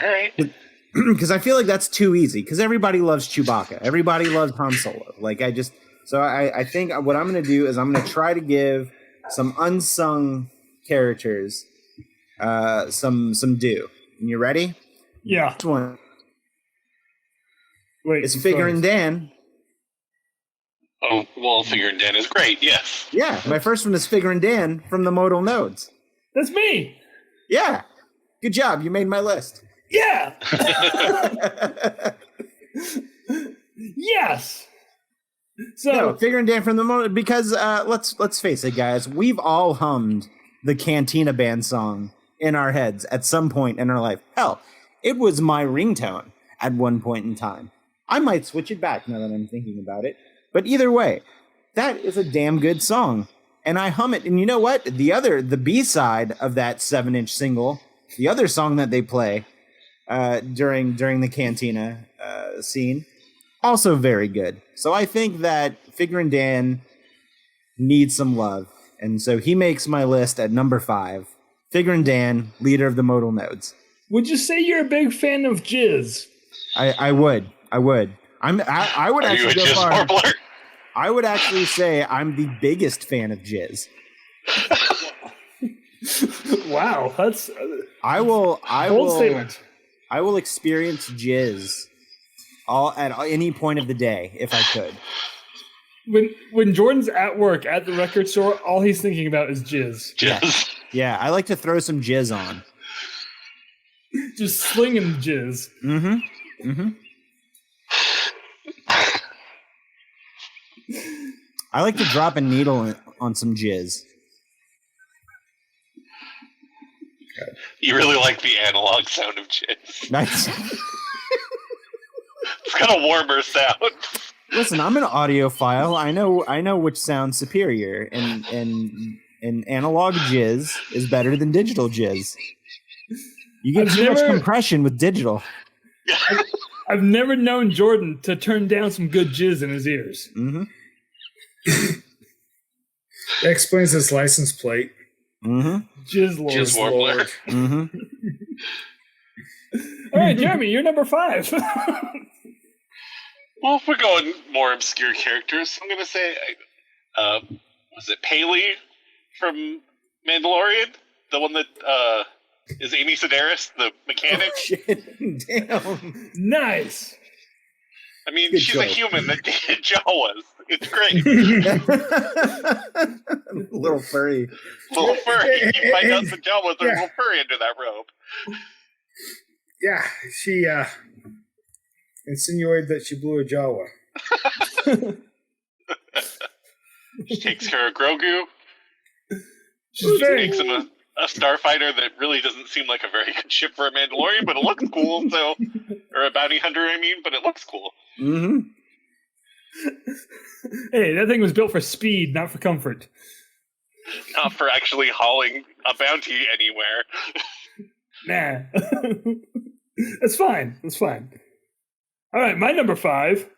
Speaker 5: Because I feel like that's too easy. Because everybody loves Chewbacca. Everybody loves Han Solo. I think what I'm going to do is I'm going to try to give some unsung characters some due. And you ready?
Speaker 2: Yeah.
Speaker 5: This one
Speaker 2: Wait.
Speaker 5: is Figuring Dan.
Speaker 4: Oh, well, Figuring Dan is great, yes.
Speaker 5: Yeah, my first one is Figuring Dan from the Modal Nodes.
Speaker 2: That's me.
Speaker 5: Yeah. Good job. You made my list.
Speaker 2: Yeah. Yes. So
Speaker 5: No, Figuring Dan from the Modal, because let's face it, guys, we've all hummed the Cantina Band song in our heads at some point in our life. Hell, it was my ringtone at one point in time. I might switch it back now that I'm thinking about it. But either way, that is a damn good song. And I hum it. And you know what? The B-side of that 7-inch single, the other song that they play during the Cantina scene, also very good. So I think that Figuring Dan needs some love. And so he makes my list at number 5. Figuring Dan, leader of the Modal Nodes.
Speaker 2: would you say you're a big fan of Jizz?
Speaker 5: I would. I would
Speaker 4: Are you
Speaker 5: actually
Speaker 4: a
Speaker 5: go
Speaker 4: Jizz
Speaker 5: far.
Speaker 4: warbler?
Speaker 5: I would actually say I'm the biggest fan of Jizz.
Speaker 2: Wow, that's
Speaker 5: I will
Speaker 2: bold statement.
Speaker 5: I will experience Jizz at any point of the day if I could.
Speaker 2: When Jordan's at work at the record store, all he's thinking about is Jizz.
Speaker 4: Jizz.
Speaker 5: Yeah, I like to throw some Jizz on.
Speaker 2: Just slinging Jizz.
Speaker 5: Mm-hmm. Mm-hmm. I like to drop a needle on some Jizz.
Speaker 4: You really like the analog sound of Jizz.
Speaker 5: Nice.
Speaker 4: It's got a warmer sound.
Speaker 5: Listen, I'm an audiophile. I know which sounds superior, and analog Jizz is better than digital Jizz. You get too much compression with digital.
Speaker 2: I've never known Jordan to turn down some good Jizz in his ears.
Speaker 5: Mm-hmm.
Speaker 3: That explains his license plate.
Speaker 5: Mm-hmm.
Speaker 2: Jizz Lord.
Speaker 4: Jizz warbler.
Speaker 5: Mm-hmm.
Speaker 2: All right, Jeremy, you're number 5.
Speaker 4: Well, if we're going more obscure characters, I'm going to say, was it Paley from Mandalorian? The one that is Amy Sedaris, the mechanic?
Speaker 5: Oh, shit. Damn.
Speaker 2: Nice.
Speaker 4: I mean,
Speaker 5: Good
Speaker 4: she's
Speaker 5: joke.
Speaker 4: a human that did Jawas. It's great.
Speaker 5: Little furry.
Speaker 4: Little furry. You find out the Jawas are a little furry under that robe.
Speaker 3: Yeah, she insinuated that she blew a Jawa.
Speaker 4: She takes care of Grogu.
Speaker 2: She's very
Speaker 4: Makes him a starfighter that really doesn't seem like a very good ship for a Mandalorian, but it looks cool. So, or a bounty hunter, I mean, but it looks cool.
Speaker 5: Mm-hmm.
Speaker 2: Hey, that thing was built for speed, not for comfort.
Speaker 4: Not for actually hauling a bounty anywhere.
Speaker 2: Nah. That's fine. That's fine. All right, my number 5.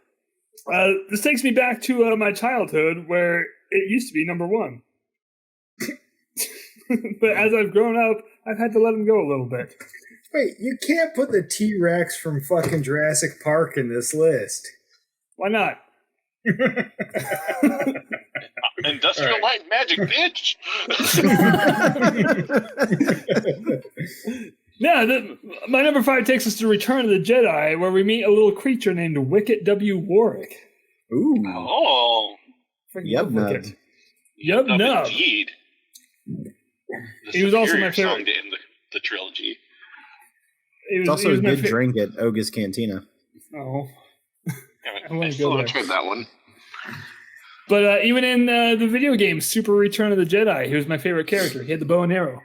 Speaker 2: This takes me back to my childhood where it used to be number 1. But as I've grown up, I've had to let him go a little bit.
Speaker 3: Wait, you can't put the T-Rex from fucking Jurassic Park in this list.
Speaker 2: Why not?
Speaker 4: Industrial
Speaker 3: All right.
Speaker 4: Light Magic, bitch!
Speaker 2: Yeah, my number 5 takes us to Return of the Jedi, where we meet a little creature named Wicket W. Warwick.
Speaker 5: Ooh.
Speaker 4: Oh,
Speaker 2: Freaking
Speaker 5: Yub
Speaker 2: love
Speaker 5: nub.
Speaker 2: Wicket. Yub
Speaker 4: no,
Speaker 2: nub.
Speaker 4: indeed. The
Speaker 2: He was also my
Speaker 4: superior
Speaker 2: favorite.
Speaker 4: song to end the trilogy.
Speaker 5: It's also a good drink at Oga's Cantina.
Speaker 2: Oh.
Speaker 4: I
Speaker 2: wanna
Speaker 4: still
Speaker 2: go
Speaker 4: haven't
Speaker 2: there.
Speaker 4: tried that one.
Speaker 2: But even in the video game Super Return of the Jedi, he was my favorite character. He had the bow and arrow.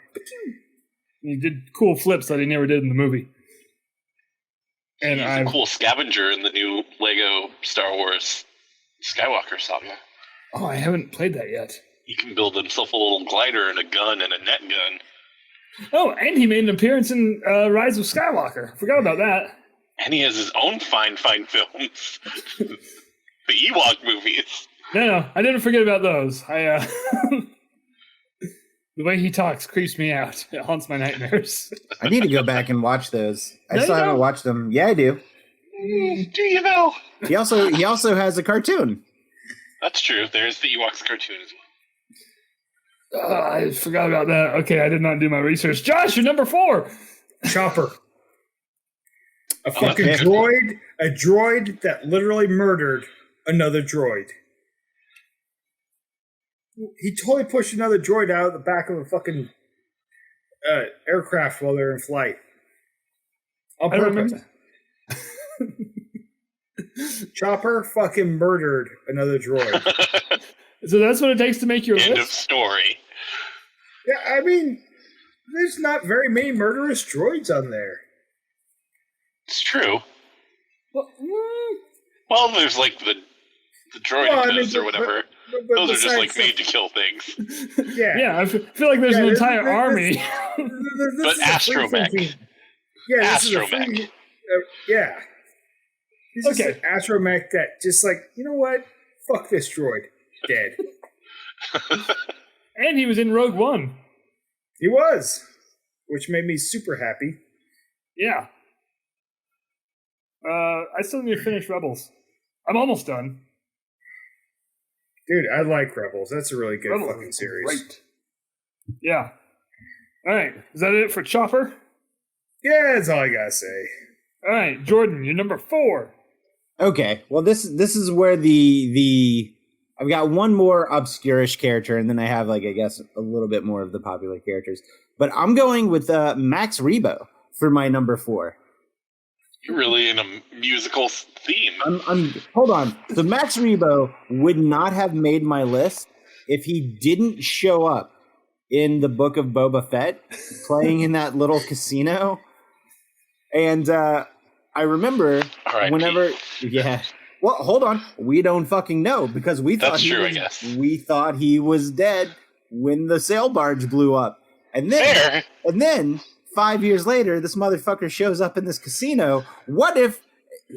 Speaker 2: He did cool flips that he never did in the movie. And
Speaker 4: He's a cool scavenger in the new Lego Star Wars Skywalker saga.
Speaker 2: Oh, I haven't played that yet.
Speaker 4: He can build himself a little glider and a gun and a net gun.
Speaker 2: Oh, and he made an appearance in Rise of Skywalker. Forgot about that.
Speaker 4: And he has his own fine films. The Ewok movies.
Speaker 2: No, I didn't forget about those. The way he talks creeps me out. It haunts my nightmares.
Speaker 5: I need to go back and watch those. I
Speaker 2: No,
Speaker 5: still
Speaker 2: you
Speaker 5: haven't
Speaker 2: don't.
Speaker 5: watched them. Yeah, I do.
Speaker 4: Do you know?
Speaker 5: He also has a cartoon.
Speaker 4: That's true. There's the Ewoks cartoon as well.
Speaker 2: I forgot about that. Okay, I did not do my research. Josh, you're number 4.
Speaker 3: Chopper. A
Speaker 4: Oh,
Speaker 3: fucking
Speaker 5: okay.
Speaker 3: droid. A droid that literally murdered another droid. He totally pushed another droid out of the back of a fucking aircraft while they're in flight. On
Speaker 2: I don't
Speaker 3: purpose.
Speaker 2: remember.
Speaker 3: Chopper fucking murdered another droid.
Speaker 2: So that's what it takes to make your
Speaker 4: End of
Speaker 2: list?
Speaker 4: story.
Speaker 3: Yeah, I mean, there's not very many murderous droids on there.
Speaker 4: It's true.
Speaker 2: Well,
Speaker 4: Well, there's like the droid
Speaker 3: Well, I mean,
Speaker 4: or whatever.
Speaker 3: But
Speaker 4: Those are just like
Speaker 3: besides
Speaker 4: made to kill things.
Speaker 3: Yeah.
Speaker 2: yeah, I feel like there's an entire army.
Speaker 3: This
Speaker 4: But
Speaker 3: is a free
Speaker 4: astromech.
Speaker 3: thinking- Yeah, this is a
Speaker 4: Astromech.
Speaker 3: free. Yeah. He's just
Speaker 2: Okay.
Speaker 3: an astromech that just like, you know what? Fuck this droid. Dead.
Speaker 2: And he was in Rogue One.
Speaker 3: He was. Which made me super happy.
Speaker 2: Yeah. I still need to finish Rebels. I'm almost done.
Speaker 3: Dude, I like Rebels. That's a really good
Speaker 2: Rebels
Speaker 3: fucking
Speaker 2: is
Speaker 3: series.
Speaker 2: great. Yeah. All right. Is that it for Chopper?
Speaker 3: Yeah, that's all I gotta say.
Speaker 2: All right, Jordan, you're number 4.
Speaker 5: Okay, well this is where the I've got one more obscurish character, and then I have like I guess a little bit more of the popular characters. But I'm going with Max Rebo for my number 4.
Speaker 4: You're really in a musical theme.
Speaker 5: I'm hold on. So Max Rebo would not have made my list if he didn't show up in the Book of Boba Fett, playing in that little casino. And I remember
Speaker 4: R.I.P.
Speaker 5: whenever, yeah. Well, hold on. We don't fucking know because we thought
Speaker 4: That's
Speaker 5: he
Speaker 4: true, I
Speaker 5: was,
Speaker 4: guess.
Speaker 5: we thought he was dead when the sail barge blew up, and then
Speaker 4: Fair.
Speaker 5: 5 years later, this motherfucker shows up in this casino. What if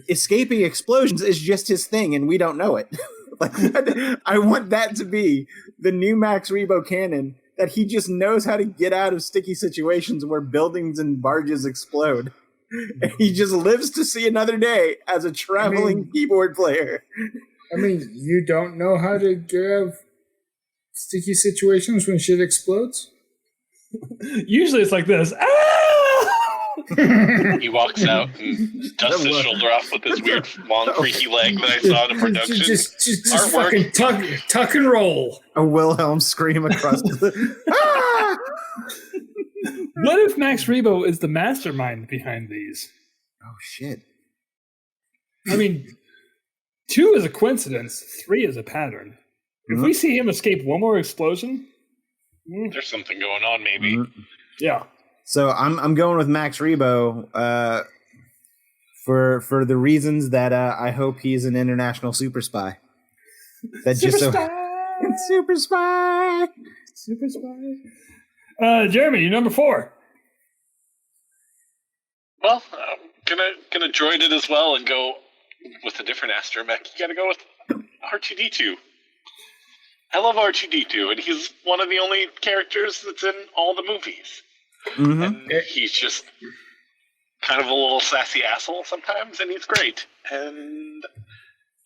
Speaker 5: escaping explosions is just his thing and we don't know it? Like, I want that to be the new Max Rebo canon, that he just knows how to get out of sticky situations where buildings and barges explode. And he just lives to see another day as a traveling keyboard player.
Speaker 3: I mean, you don't know how to get out of sticky situations when shit explodes?
Speaker 2: Usually it's like this. Ah!
Speaker 4: He walks out and dusts his shoulder off with his weird, long, freaky leg that I saw in a production.
Speaker 3: Just
Speaker 4: Artwork.
Speaker 3: fucking tuck and roll.
Speaker 5: A Wilhelm scream across the... Ah!
Speaker 2: What if Max Rebo is the mastermind behind these?
Speaker 5: Oh, shit.
Speaker 2: I mean, 2 is a coincidence, 3 is a pattern. If we see him escape one more explosion,
Speaker 4: There's something going on, maybe.
Speaker 2: yeah.
Speaker 5: So I'm going with Max Rebo for the reasons that I hope he's an international super spy. That
Speaker 2: Super
Speaker 5: just so
Speaker 2: spy!
Speaker 5: super spy.
Speaker 2: Super spy. Jeremy, you're number 4.
Speaker 4: Well, I'm gonna droid it as well and go with a different astromech. You gotta go with R2-D2. I love R2-D2, and he's one of the only characters that's in all the movies.
Speaker 5: Mm-hmm.
Speaker 4: And he's just kind of a little sassy asshole sometimes, and he's great. And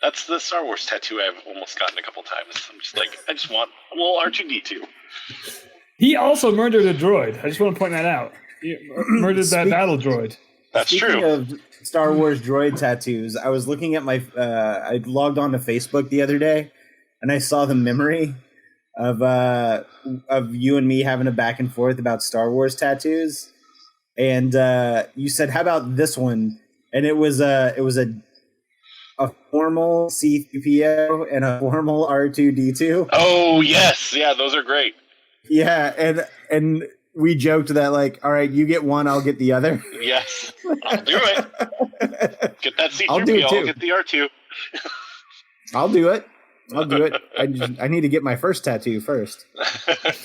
Speaker 4: that's the Star Wars tattoo I've almost gotten a couple times. I'm just like, I just want a little R2-D2.
Speaker 2: He also murdered a droid. I just want to point that out. He murdered that battle droid.
Speaker 4: That's
Speaker 5: Speaking
Speaker 4: true.
Speaker 5: of Star Wars droid tattoos, I was looking at my I logged on to Facebook the other day, and I saw the memory of you and me having a back and forth about Star Wars tattoos, and you said, "How about this one?" And it was a formal C-3PO and a formal R2-D2.
Speaker 4: Oh, yes. Yeah, those are great.
Speaker 5: Yeah, and we joked that, like, all right, you get one, I'll get the other.
Speaker 4: Yes. I'll do it. Get that C-3PO,
Speaker 5: I'll do it too.
Speaker 4: I'll get the R2.
Speaker 5: I'll do it. I need to get my first tattoo first.
Speaker 2: That's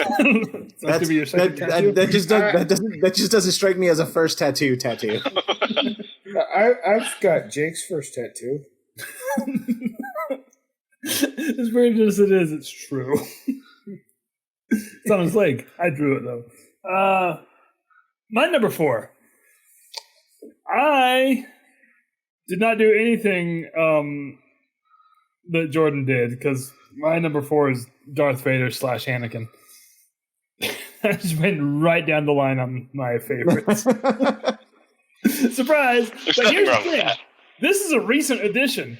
Speaker 2: gonna be your second tattoo?
Speaker 5: That just doesn't strike me as a first tattoo.
Speaker 3: I've got Jake's first tattoo.
Speaker 2: As weird as it is, it's true. It's on his leg. I drew it though. My number 4. I did not do anything that Jordan did because my number 4 is Darth Vader / Anakin. I just went right down the line on my favorites. Surprise!
Speaker 4: There's
Speaker 2: But
Speaker 4: nothing
Speaker 2: here's the
Speaker 4: wrong with
Speaker 2: thing.
Speaker 4: that.
Speaker 2: This is a recent addition.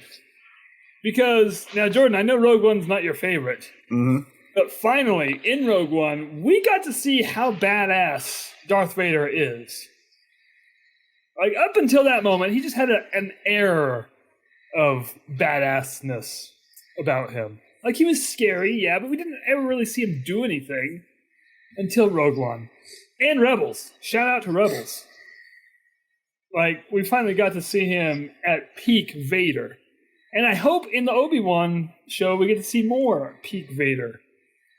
Speaker 2: Because, now Jordan, I know Rogue One's not your favorite.
Speaker 5: Mm-hmm.
Speaker 2: But finally, in Rogue One, we got to see how badass Darth Vader is. Like, up until that moment, he just had an air of badassness about him. Like, he was scary, yeah, but we didn't ever really see him do anything until Rogue One. And Rebels. Shout out to Rebels. Like, we finally got to see him at peak Vader. And I hope in the Obi-Wan show we get to see more peak Vader.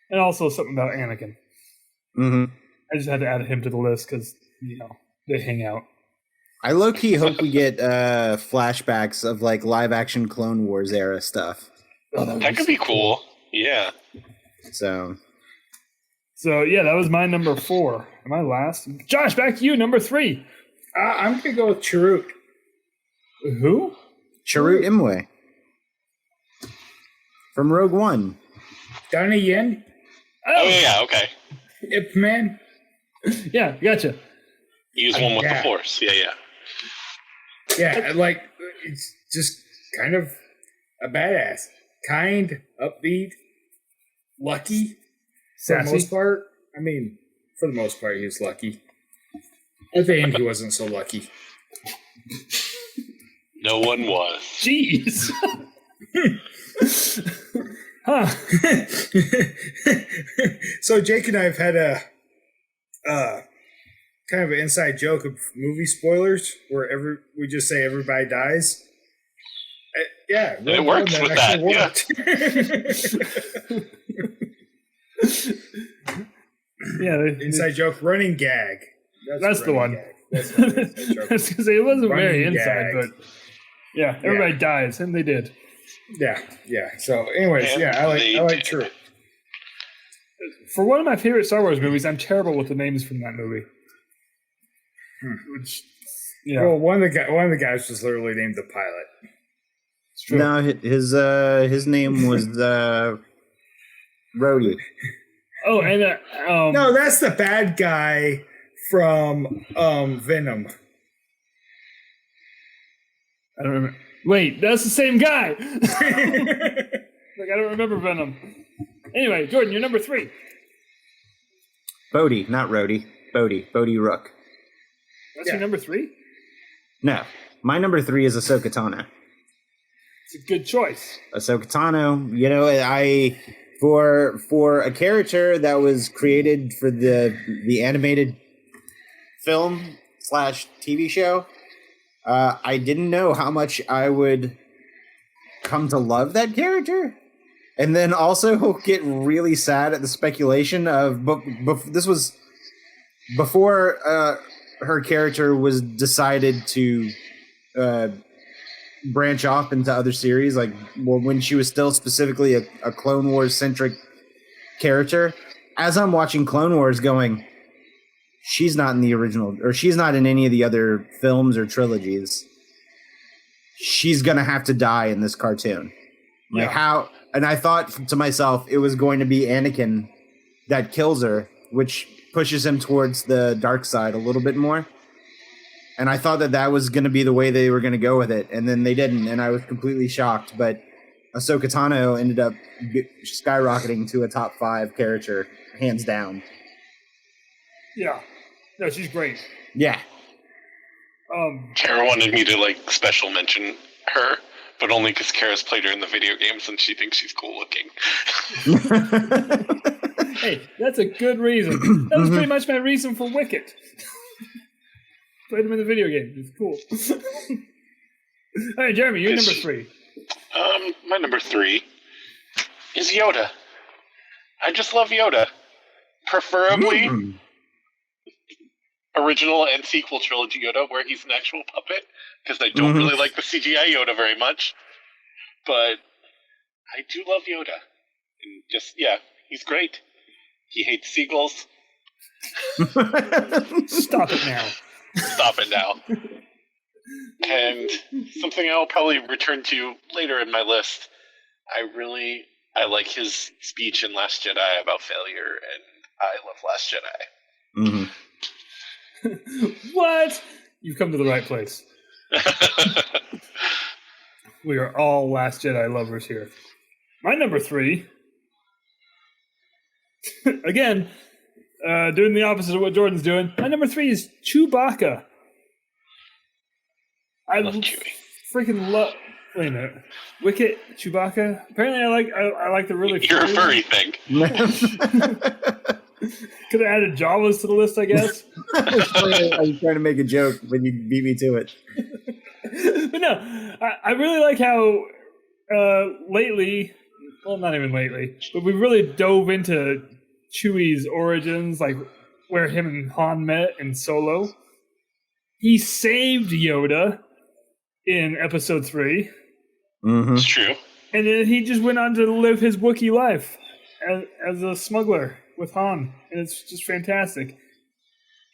Speaker 2: And also something about Anakin.
Speaker 5: Mm-hmm.
Speaker 2: I just had to add him to the list because, they hang out.
Speaker 5: I low-key hope we get flashbacks of like live-action Clone Wars era stuff.
Speaker 2: Oh,
Speaker 4: That could be cool. Yeah.
Speaker 5: So
Speaker 2: yeah, that was my number 4. Am I last? Josh, back to you, number 3.
Speaker 3: I'm going to go with Chirrut.
Speaker 2: Who?
Speaker 5: Chirrut Imwe from Rogue One.
Speaker 3: Donnie Yen,
Speaker 4: Oh, yeah, okay.
Speaker 3: Ip Man.
Speaker 2: Yeah, gotcha.
Speaker 4: Use one with
Speaker 3: Yeah.
Speaker 4: the Force. Yeah, yeah.
Speaker 3: Yeah, like, it's just kind of a badass. Kind, upbeat, lucky. For the
Speaker 2: Sassy.
Speaker 3: most part. I mean, for the most part, he was lucky. At the end, he wasn't so lucky.
Speaker 4: No one was.
Speaker 2: Jeez. Huh.
Speaker 3: So Jake and I have had a kind of an inside joke of movie spoilers where we just say everybody dies. Yeah,
Speaker 4: It works with that,
Speaker 2: Yeah,
Speaker 3: Inside joke, running gag.
Speaker 2: That's the
Speaker 3: running
Speaker 2: one.
Speaker 3: gag. That's the inside joke.
Speaker 2: I was gonna say it wasn't very
Speaker 3: Running
Speaker 2: inside,
Speaker 3: gag.
Speaker 2: but yeah, everybody dies, and they did.
Speaker 3: Yeah. So, anyways,
Speaker 4: And
Speaker 3: I like
Speaker 4: did.
Speaker 3: True.
Speaker 2: For one of my favorite Star Wars movies, I'm terrible with the names from that movie. Which,
Speaker 3: Well, one of the guys was literally named the pilot.
Speaker 2: it's true.
Speaker 5: No, his name was Rhodey.
Speaker 2: Oh, and
Speaker 3: No, that's the bad guy from Venom.
Speaker 2: I don't remember. Wait, that's the same guy. Like, I don't remember Venom. Anyway, Jordan, you're number 3.
Speaker 5: Bodhi, not Rhodey. Bodhi Rook.
Speaker 2: That's
Speaker 3: Yeah.
Speaker 2: your number 3?
Speaker 5: No, my number 3 is Ahsoka Tano.
Speaker 2: It's a good choice.
Speaker 5: Ahsoka Tano, for a character that was created for the animated film / TV show, I didn't know how much I would come to love that character, and then also get really sad at the speculation of. This was before her character was decided to branch off into other series, like when she was still specifically a Clone Wars centric character. As I'm watching Clone Wars, going, she's not in the original, or she's not in any of the other films or trilogies. She's gonna have to die in this cartoon. Like how? And I thought to myself, it was going to be Anakin that kills her, which pushes him towards the dark side a little bit more. And I thought that was going to be the way they were going to go with it, and then they didn't, and I was completely shocked. But Ahsoka Tano ended up skyrocketing to a top 5 character, hands down.
Speaker 2: Yeah. No, she's great.
Speaker 5: Yeah.
Speaker 4: Kara wanted me to special mention her, but only because Kara's played her in the video games and she thinks she's cool looking.
Speaker 2: Hey, that's a good reason. That was pretty much my reason for Wicket. Played him in the video game. It's cool. All right, Jeremy, you're number 3.
Speaker 4: My number 3 is Yoda. I just love Yoda. Preferably original and sequel trilogy Yoda, where he's an actual puppet, because I don't really like the CGI Yoda very much. But I do love Yoda. And just, yeah, he's great. He hates seagulls.
Speaker 2: Stop it now.
Speaker 4: Stop it now. And something I'll probably return to later in my list. I like his speech in Last Jedi about failure, and I love Last Jedi.
Speaker 2: What? You've come to the right place. We are all Last Jedi lovers here. My number 3, again, doing the opposite of what Jordan's doing. My number 3 is Chewbacca. I
Speaker 4: love Chewie.
Speaker 2: Freaking love. Wait a minute. Wicket, Chewbacca. Apparently, I like the really.
Speaker 4: You're a furry thing.
Speaker 2: Could have added Jawas to the list, I guess.
Speaker 5: I was trying to make a joke when you beat me to it.
Speaker 2: But no, I really like how lately, well, not even lately, but we really dove into Chewie's origins, like where him and Han met in Solo. He saved Yoda in Episode 3.
Speaker 5: Mm-hmm.
Speaker 4: It's true.
Speaker 2: And then he just went on to live his Wookiee life as a smuggler with Han. And it's just fantastic.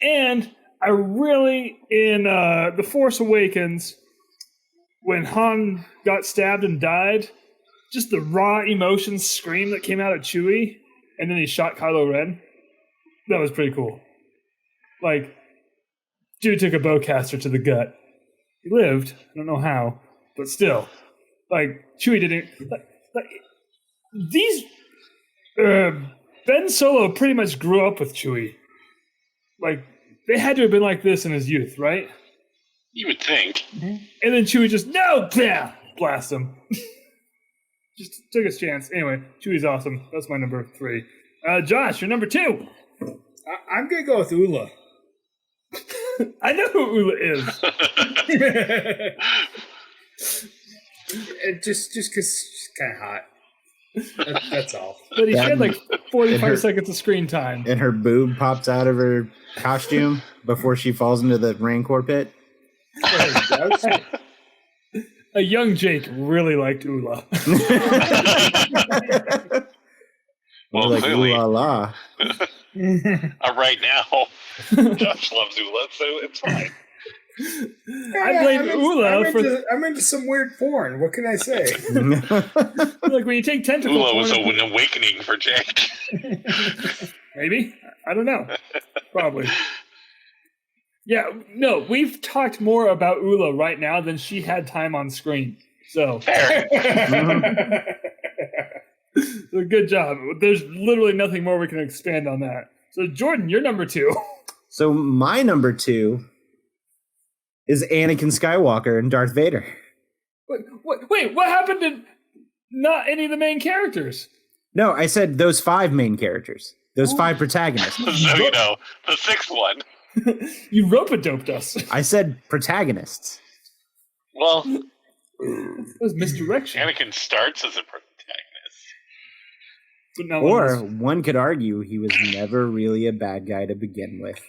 Speaker 2: And I really, in The Force Awakens, when Han got stabbed and died, just the raw emotion scream that came out of Chewie, and then he shot Kylo Ren, that was pretty cool. Like, dude took a bowcaster to the gut. He lived. I don't know how, but still. Like, Chewie didn't... these... Ben Solo pretty much grew up with Chewie. Like, they had to have been like this in his youth, right?
Speaker 4: You would think.
Speaker 2: And then Chewie just, no! Bam! Blast him. Just took his chance. Anyway, Chewie's awesome. That's my number 3. Josh, you're number 2.
Speaker 3: I'm going to go with Ula.
Speaker 2: I know who Ula is.
Speaker 3: Just because she's kind of hot. That's all.
Speaker 2: But he had like 45 seconds of screen time.
Speaker 5: And her boob pops out of her costume before she falls into the Rancor pit.
Speaker 2: A young Jake really liked Ula.
Speaker 4: Well,
Speaker 5: like,
Speaker 4: clearly.
Speaker 5: ooh la la.
Speaker 4: Right now, Josh loves Ula, so it's fine.
Speaker 2: I blame Ula for...
Speaker 3: I'm into some weird porn. What can I say?
Speaker 2: Like, when you take tentacle
Speaker 4: Ula was
Speaker 2: porn...
Speaker 4: an awakening for Jake.
Speaker 2: Maybe? I don't know. Probably. Yeah, no, we've talked more about Ula right now than she had time on screen. So... So good job. There's literally nothing more we can expand on that. So, Jordan, you're number 2.
Speaker 5: So my number 2 is Anakin Skywalker and Darth Vader.
Speaker 2: Wait, what happened to not any of the main characters?
Speaker 5: No, I said those 5 main characters. Those 5 protagonists.
Speaker 4: So, you know, the 6th one.
Speaker 2: You rope-a-doped us.
Speaker 5: I said protagonists.
Speaker 4: Well,
Speaker 2: That was misdirection.
Speaker 4: Anakin starts as a protagonist.
Speaker 2: But now
Speaker 5: Or one could argue he was never really a bad guy to begin with.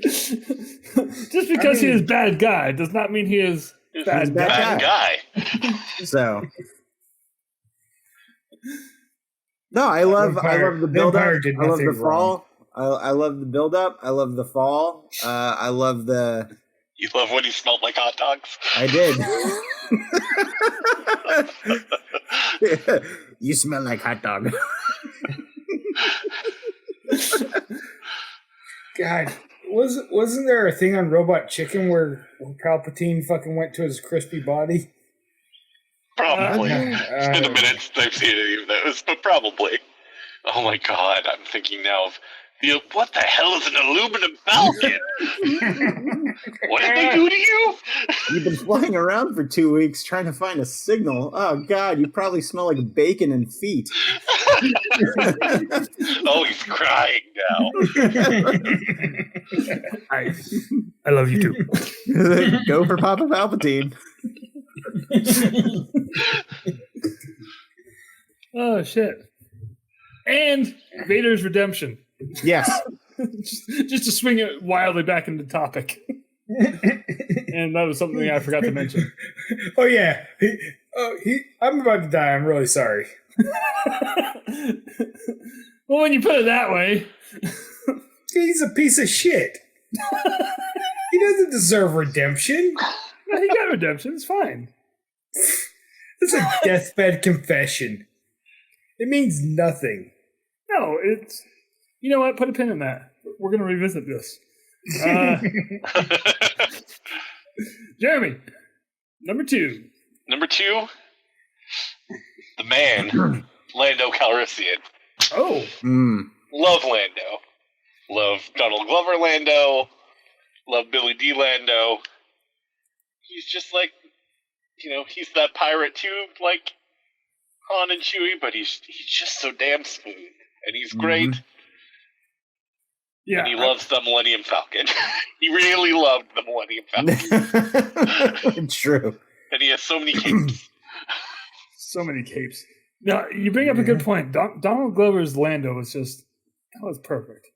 Speaker 2: just because he is bad guy does not mean he is bad
Speaker 5: bad
Speaker 2: guy.
Speaker 4: Bad guy.
Speaker 5: So no, I love the build up. I love the fall. I love the build up. I love the fall. I love the...
Speaker 4: You love when he smelled like hot dogs?
Speaker 5: I did. You smell like hot dog.
Speaker 3: God, wasn't there a thing on Robot Chicken where Palpatine fucking went to his crispy body?
Speaker 4: Probably. It's been a minute since I've seen any of those, but probably. Oh my god, I'm thinking now of what the hell is an aluminum falcon? What did they do to you?
Speaker 5: You've been flying around for 2 weeks trying to find a signal. Oh god, you probably smell like bacon and feet.
Speaker 4: Oh, he's crying now.
Speaker 2: I love you too.
Speaker 5: Go for Papa Palpatine.
Speaker 2: Oh shit. And Vader's redemption.
Speaker 5: Yes.
Speaker 2: just to swing it wildly back into topic. And that was something I forgot to mention.
Speaker 3: Oh yeah, I'm about to die. I'm really sorry.
Speaker 2: Well, when you put it that way,
Speaker 3: He's a piece of shit. He doesn't deserve redemption.
Speaker 2: he got redemption. It's fine.
Speaker 3: It's a deathbed confession. It means nothing.
Speaker 2: No, it's. You know what? Put a pin in that. We're going to revisit this. Jeremy, number 2.
Speaker 4: Number 2, the man, Lando Calrissian.
Speaker 2: Oh.
Speaker 4: Love Lando. Love Donald Glover Lando. Love Billy D. Lando. He's just like, he's that pirate too, like Han and Chewie, but he's just so damn smooth. And he's great.
Speaker 2: Yeah.
Speaker 4: And he loves the Millennium Falcon. He really loved the Millennium Falcon.
Speaker 5: True.
Speaker 4: And he has so many capes.
Speaker 2: So many capes. Now, you bring up a good point. Donald Glover's Lando was just, that was perfect.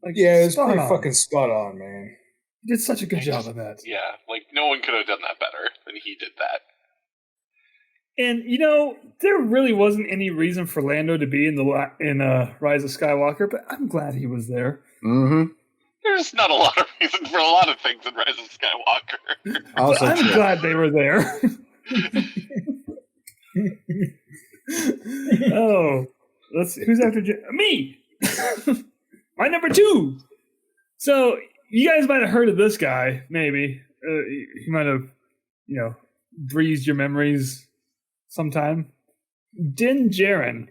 Speaker 2: Like,
Speaker 3: Yeah, it's pretty fucking spot on, man.
Speaker 2: He did such a good job of that.
Speaker 4: Yeah, like no one could have done that better than he did that.
Speaker 2: And there really wasn't any reason for Lando to be in Rise of Skywalker, but I'm glad he was there.
Speaker 5: Mm-hmm.
Speaker 4: There's not a lot of reason for a lot of things in Rise of Skywalker.
Speaker 5: Also,
Speaker 2: I'm
Speaker 5: true.
Speaker 2: glad they were there. Oh, who's after me? My number 2. So you guys might have heard of this guy. Maybe he might have, breezed your memories sometime. Din Djarin.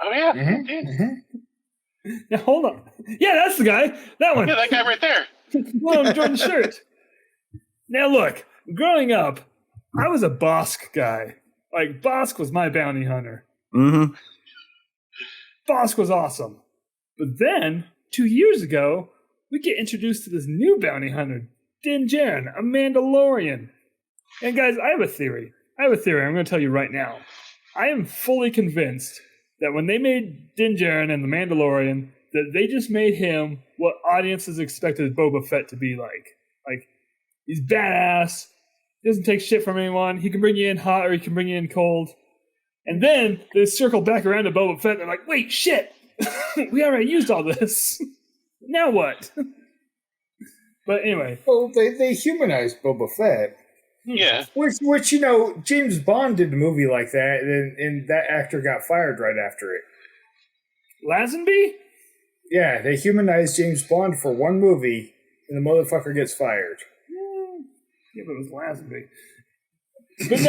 Speaker 4: Oh yeah.
Speaker 2: Now hold on. Yeah, that's the guy. That one.
Speaker 4: Yeah, that guy right there.
Speaker 2: Well, Jordan's shirt. Now look, growing up, I was a Bosk guy. Like, Bosk was my bounty hunter.
Speaker 5: Mm-hmm.
Speaker 2: Bosk was awesome. But then, 2 years ago, we get introduced to this new bounty hunter, Din Djarin, a Mandalorian. And guys, I have a theory. I'm going to tell you right now. I am fully convinced that when they made Din Djarin and the Mandalorian, that they just made him what audiences expected Boba Fett to be like. Like, he's badass. He doesn't take shit from anyone. He can bring you in hot or he can bring you in cold. And then they circle back around to Boba Fett and they're like, wait, shit. We already used all this. Now what? But anyway.
Speaker 3: Well, they humanized Boba Fett.
Speaker 4: Yeah.
Speaker 3: Which James Bond did a movie like that, and that actor got fired right after it.
Speaker 2: Lazenby?
Speaker 3: Yeah, they humanized James Bond for one movie, and the motherfucker gets fired.
Speaker 2: Yeah, but it was Lazenby. But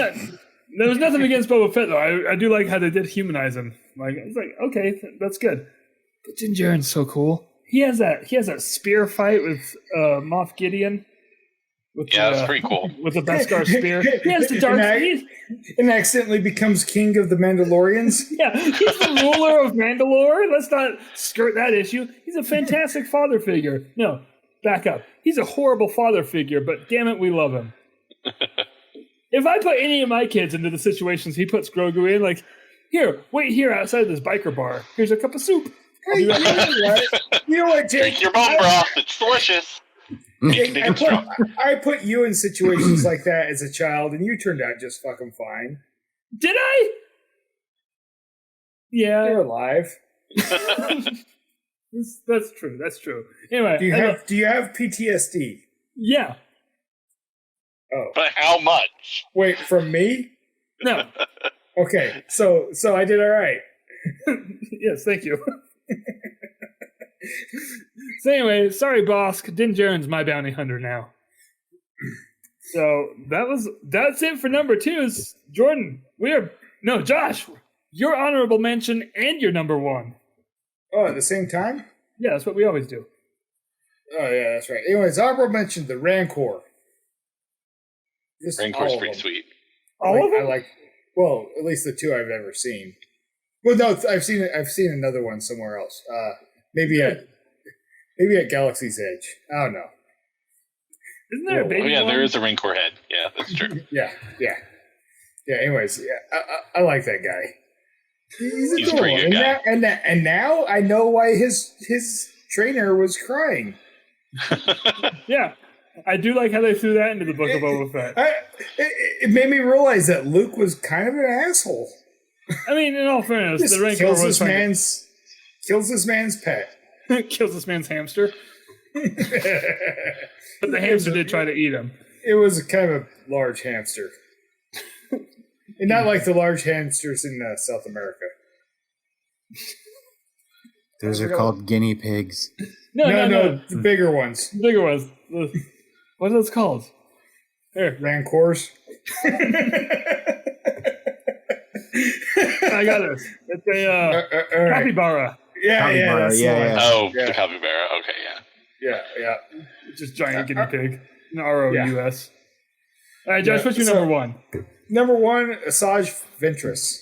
Speaker 2: there was nothing against Boba Fett, though. I do like how they did humanize him. Like, it's like, okay, that's good. But Din Djarin's so cool. He has that spear fight with Moff Gideon.
Speaker 4: That's pretty cool.
Speaker 2: With the Beskar spear. He has the dark
Speaker 3: and accidentally becomes king of the Mandalorians.
Speaker 2: Yeah, he's the ruler of Mandalore. Let's not skirt that issue. He's a fantastic father figure. No, back up. He's a horrible father figure, but damn it, we love him. If I put any of my kids into the situations he puts Grogu in, like, here, wait here outside this biker bar. Here's a cup of soup.
Speaker 3: Hey, you know what, Jake?
Speaker 4: Drink your bone broth. It's delicious.
Speaker 3: I put you in situations like that as a child, and you turned out just fucking fine.
Speaker 2: Did I? Yeah.
Speaker 3: You're alive.
Speaker 2: That's true. That's true. Anyway.
Speaker 3: Do you have PTSD?
Speaker 2: Yeah.
Speaker 3: Oh.
Speaker 4: But how much?
Speaker 3: Wait, from me?
Speaker 2: No.
Speaker 3: Okay, so I did all right.
Speaker 2: Yes, thank you. So anyway, sorry, boss. Din Djarin's my bounty hunter now. So that's it for number 2s. Jordan, Josh, your honorable mention and your number 1.
Speaker 3: Oh, at the same time?
Speaker 2: Yeah, that's what we always do.
Speaker 3: Oh yeah, that's right. Anyways, honorable mention the Rancor.
Speaker 4: Rancor's pretty sweet.
Speaker 2: All of them?
Speaker 3: Well, at least the 2 I've ever seen. Well, no, I've seen another one somewhere else. Maybe at Galaxy's Edge. I don't know.
Speaker 2: Isn't there a baby one?
Speaker 4: Yeah, there is a Rancor head. Yeah, that's true.
Speaker 3: Yeah. Anyways, I like that guy. He's
Speaker 4: a pretty good guy.
Speaker 3: And now I know why his trainer was crying.
Speaker 2: Yeah. I do like how they threw that into the Book of Boba Fett.
Speaker 3: It made me realize that Luke was kind of an asshole.
Speaker 2: I mean, in all fairness,
Speaker 3: Just
Speaker 2: the Rancor
Speaker 3: kills
Speaker 2: was
Speaker 3: this man's pet.
Speaker 2: kills this man's hamster. But the hamster did try to eat him.
Speaker 3: It was kind of a large hamster. And not like the large hamsters in South America.
Speaker 5: Those are called guinea pigs.
Speaker 2: No.
Speaker 3: The bigger ones.
Speaker 2: The bigger ones. What are those called? Here.
Speaker 3: Rancors.
Speaker 2: I got this. It's a capybara.
Speaker 3: Yeah.
Speaker 5: Yeah.
Speaker 4: Oh,
Speaker 3: Yeah.
Speaker 4: the capybara. Okay, yeah.
Speaker 3: Yeah.
Speaker 2: It's just giant guinea pig. ROUS. All right, Josh, what's your
Speaker 3: so-
Speaker 2: number one?
Speaker 3: Number 1, Asajj Ventress.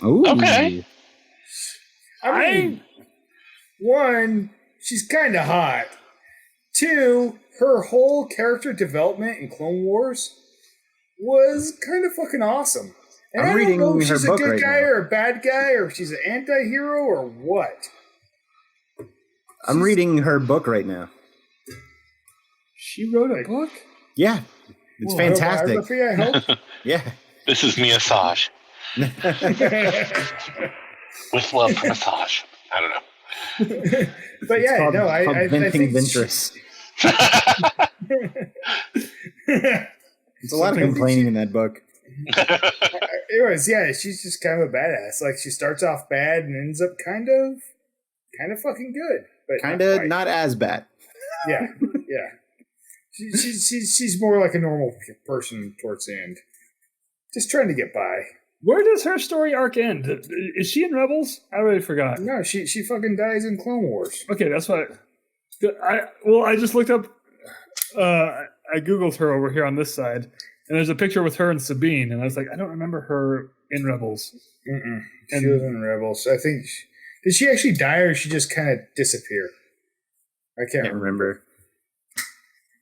Speaker 5: Ooh.
Speaker 4: Okay.
Speaker 3: I mean, 1, she's kind of hot. 2, her whole character development in Clone Wars was kind of fucking awesome. And
Speaker 5: I'm
Speaker 3: I don't
Speaker 5: reading
Speaker 3: know if
Speaker 5: her
Speaker 3: she's a
Speaker 5: book
Speaker 3: good
Speaker 5: right
Speaker 3: guy
Speaker 5: now.
Speaker 3: or a bad guy or if she's an anti-hero or what.
Speaker 5: I'm reading her book right now.
Speaker 2: She wrote a book?
Speaker 5: Yeah. It's fantastic.
Speaker 3: Autobiography, I hope.
Speaker 5: Yeah.
Speaker 4: This is me, Asajj. With love for Asajj. I don't know.
Speaker 3: But yeah,
Speaker 5: Called-
Speaker 3: no, I
Speaker 5: venting
Speaker 3: think
Speaker 5: Ventress. It's a lot of complaining in that book.
Speaker 3: Anyways, yeah, she's just kind of a badass. Like she starts off bad and ends up kind of fucking good, but
Speaker 5: Kind of
Speaker 3: quite.
Speaker 5: not as bad.
Speaker 3: Yeah. She's more like a normal person towards the end, just trying to get by.
Speaker 2: Where does her story arc end? Is she in Rebels? I already forgot.
Speaker 3: No, she fucking dies in Clone Wars.
Speaker 2: Okay, that's what. I just looked up. I googled her over here on this side, and there's a picture with her and Sabine, and I was like, I don't remember her in Rebels.
Speaker 3: She was in Rebels. I think did she actually die or did she just kind of disappear? I can't
Speaker 5: Can't
Speaker 3: remember.
Speaker 5: remember.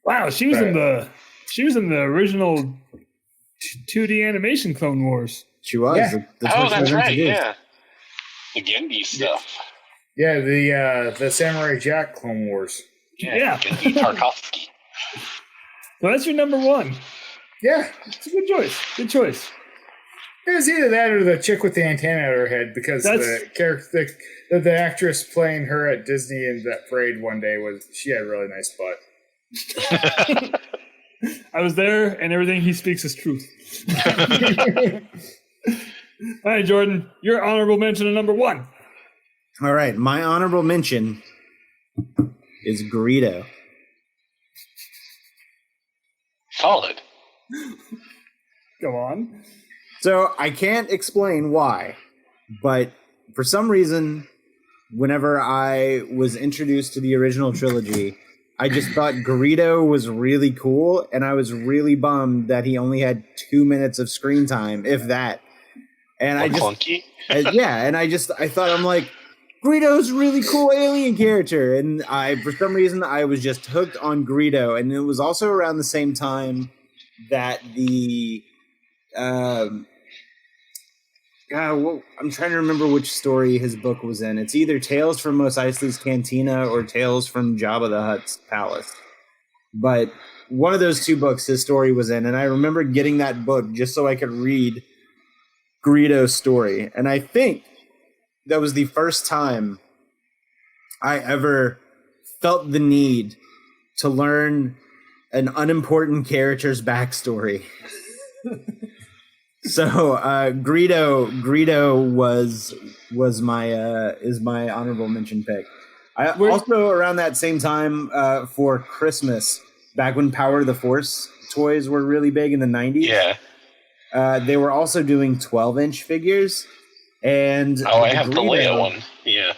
Speaker 2: Wow, she was in the original 2D animation Clone Wars.
Speaker 5: She was.
Speaker 3: Yeah.
Speaker 5: what she was
Speaker 4: right,
Speaker 5: introduced.
Speaker 4: yeah. The Gendy stuff.
Speaker 3: Yeah, the Samurai Jack Clone Wars.
Speaker 2: Yeah.
Speaker 4: Gendy Tarkovsky.
Speaker 2: So that's your number one.
Speaker 3: Yeah,
Speaker 2: It's a good choice. Good choice.
Speaker 3: it was either that or the chick with the antenna at her head because the character, the actress playing her at Disney in that parade one day she had a really nice butt.
Speaker 2: I was there, and everything he speaks is truth. All right, Jordan, your honorable mention of number one.
Speaker 5: All right, my honorable mention is Greedo.
Speaker 4: Solid.
Speaker 2: Go on.
Speaker 5: So I can't explain why, but for some reason, whenever I was introduced to the original trilogy, I just thought Greedo was really cool, and I was really bummed that he only had 2 minutes of screen time, if that. And I just,
Speaker 4: Clunky.
Speaker 5: I thought, I'm like, Greedo's a really cool alien character, and for some reason, I was just hooked on Greedo, and it was also around the same time that I'm trying to remember which story his book was in. It's either Tales from Mos Eisley's Cantina or Tales from Jabba the Hutt's Palace. But one of those two books his story was in, and I remember getting that book just so I could read Greedo's story. And I think that was the first time I ever felt the need to learn an unimportant character's backstory. So Greedo was my honorable mention pick. I also around that same time for Christmas, back when Power of the Force toys were really big in the 90s.
Speaker 4: Yeah.
Speaker 5: They were also doing 12-inch figures, and
Speaker 4: I have the Leia one. Yeah.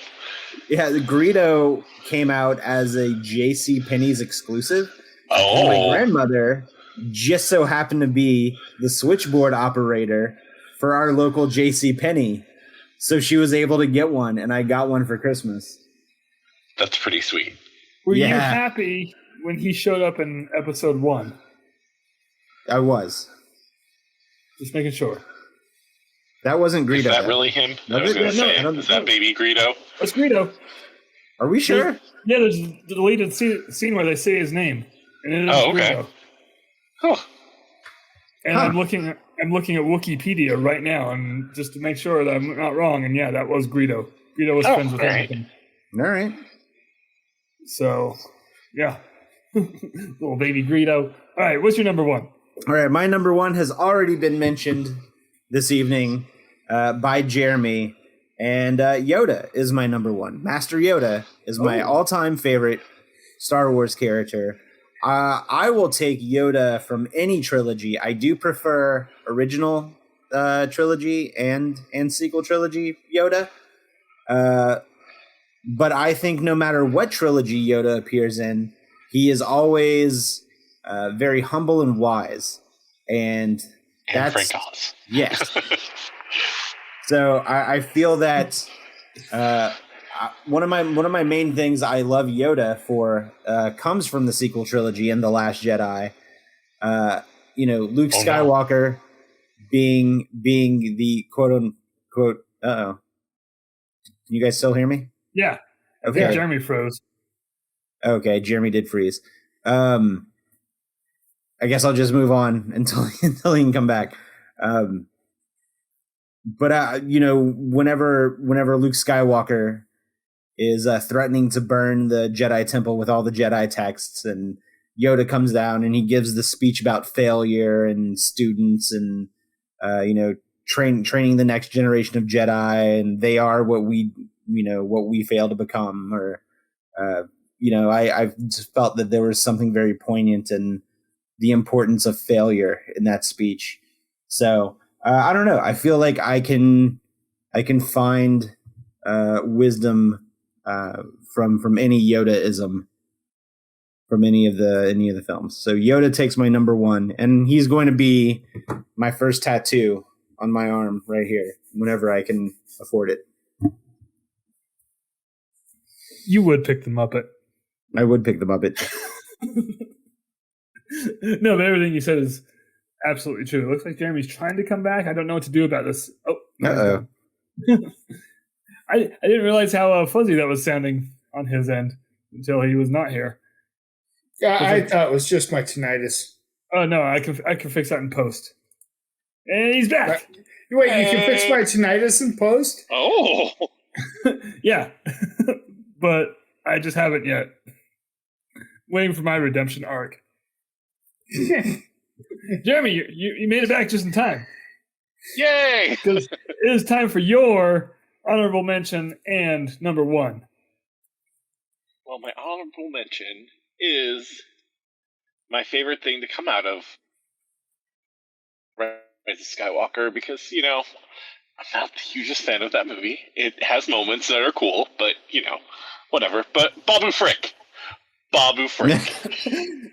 Speaker 5: Yeah, the Greedo came out as a J.C. Penney's exclusive.
Speaker 4: Oh.
Speaker 5: And my grandmother just so happened to be the switchboard operator for our local J.C. Penney, so she was able to get one, and I got one for Christmas.
Speaker 4: That's pretty sweet.
Speaker 2: Were you
Speaker 5: Yeah.
Speaker 2: happy when he showed up in episode 1?
Speaker 5: I was.
Speaker 2: Just making sure.
Speaker 5: That wasn't Greedo.
Speaker 4: Is that
Speaker 5: though.
Speaker 4: really him?
Speaker 5: No,
Speaker 4: I was going
Speaker 5: no,
Speaker 4: to say,
Speaker 5: I don't-
Speaker 4: is that baby Greedo?
Speaker 2: That's Greedo.
Speaker 5: Are we sure?
Speaker 2: Yeah, there's the deleted scene where they say his name. And it is
Speaker 4: Oh, okay.
Speaker 2: Greedo.
Speaker 4: Oh,
Speaker 2: And I'm looking at Wikipedia right now, and just to make sure that I'm not wrong. And yeah, that was Greedo. Greedo was friends with
Speaker 4: alright.
Speaker 2: Anakin.
Speaker 5: All right.
Speaker 2: So, yeah, little baby Greedo. All right, what's your number one?
Speaker 5: All right, my number one has already been mentioned this evening by Jeremy, and Yoda is my number one. Master Yoda is my all-time favorite Star Wars character. I will take Yoda from any trilogy. I do prefer original trilogy and sequel trilogy Yoda. But I think no matter what trilogy Yoda appears in, he is always very humble and wise. And that's
Speaker 4: Frank Oz.
Speaker 5: yes. So I feel that one of my main things I love Yoda for comes from the sequel trilogy and The Last Jedi. Luke Skywalker being the quote unquote. Can you guys still hear me?
Speaker 2: Yeah.
Speaker 5: Okay.
Speaker 2: Yeah, Jeremy froze.
Speaker 5: Okay, Jeremy did freeze. I guess I'll just move on until he can come back. But whenever Luke Skywalker is threatening to burn the Jedi Temple with all the Jedi texts, and Yoda comes down and he gives the speech about failure and students and training the next generation of Jedi, and they are what we fail to become. Or I've just felt that there was something very poignant in the importance of failure in that speech. So I don't know. I feel like I can find wisdom from any Yoda-ism from any of the films. So Yoda takes my number one, and he's going to be my first tattoo on my arm right here whenever I can afford it.
Speaker 2: You would pick the Muppet.
Speaker 5: I would pick the Muppet.
Speaker 2: No, but everything you said is absolutely true. It looks like Jeremy's trying to come back. I don't know what to do about this. Oh,
Speaker 5: Uh-oh.
Speaker 2: I didn't realize how fuzzy that was sounding on his end until he was not here.
Speaker 3: Yeah, I thought it was just my tinnitus.
Speaker 2: Oh no, I can fix that in post. And he's back.
Speaker 3: Wait, you can fix my tinnitus in post?
Speaker 4: Oh,
Speaker 2: Yeah, but I just haven't yet. Waiting for my redemption arc. Jeremy, you made it back just in time.
Speaker 4: yay!
Speaker 2: Because it is time for your honorable mention and number one.
Speaker 4: Well, my honorable mention is my favorite thing to come out of Rise of Skywalker because, I'm not the hugest fan of that movie. It has moments that are cool, but, whatever. But Babu Frick.
Speaker 5: Nice.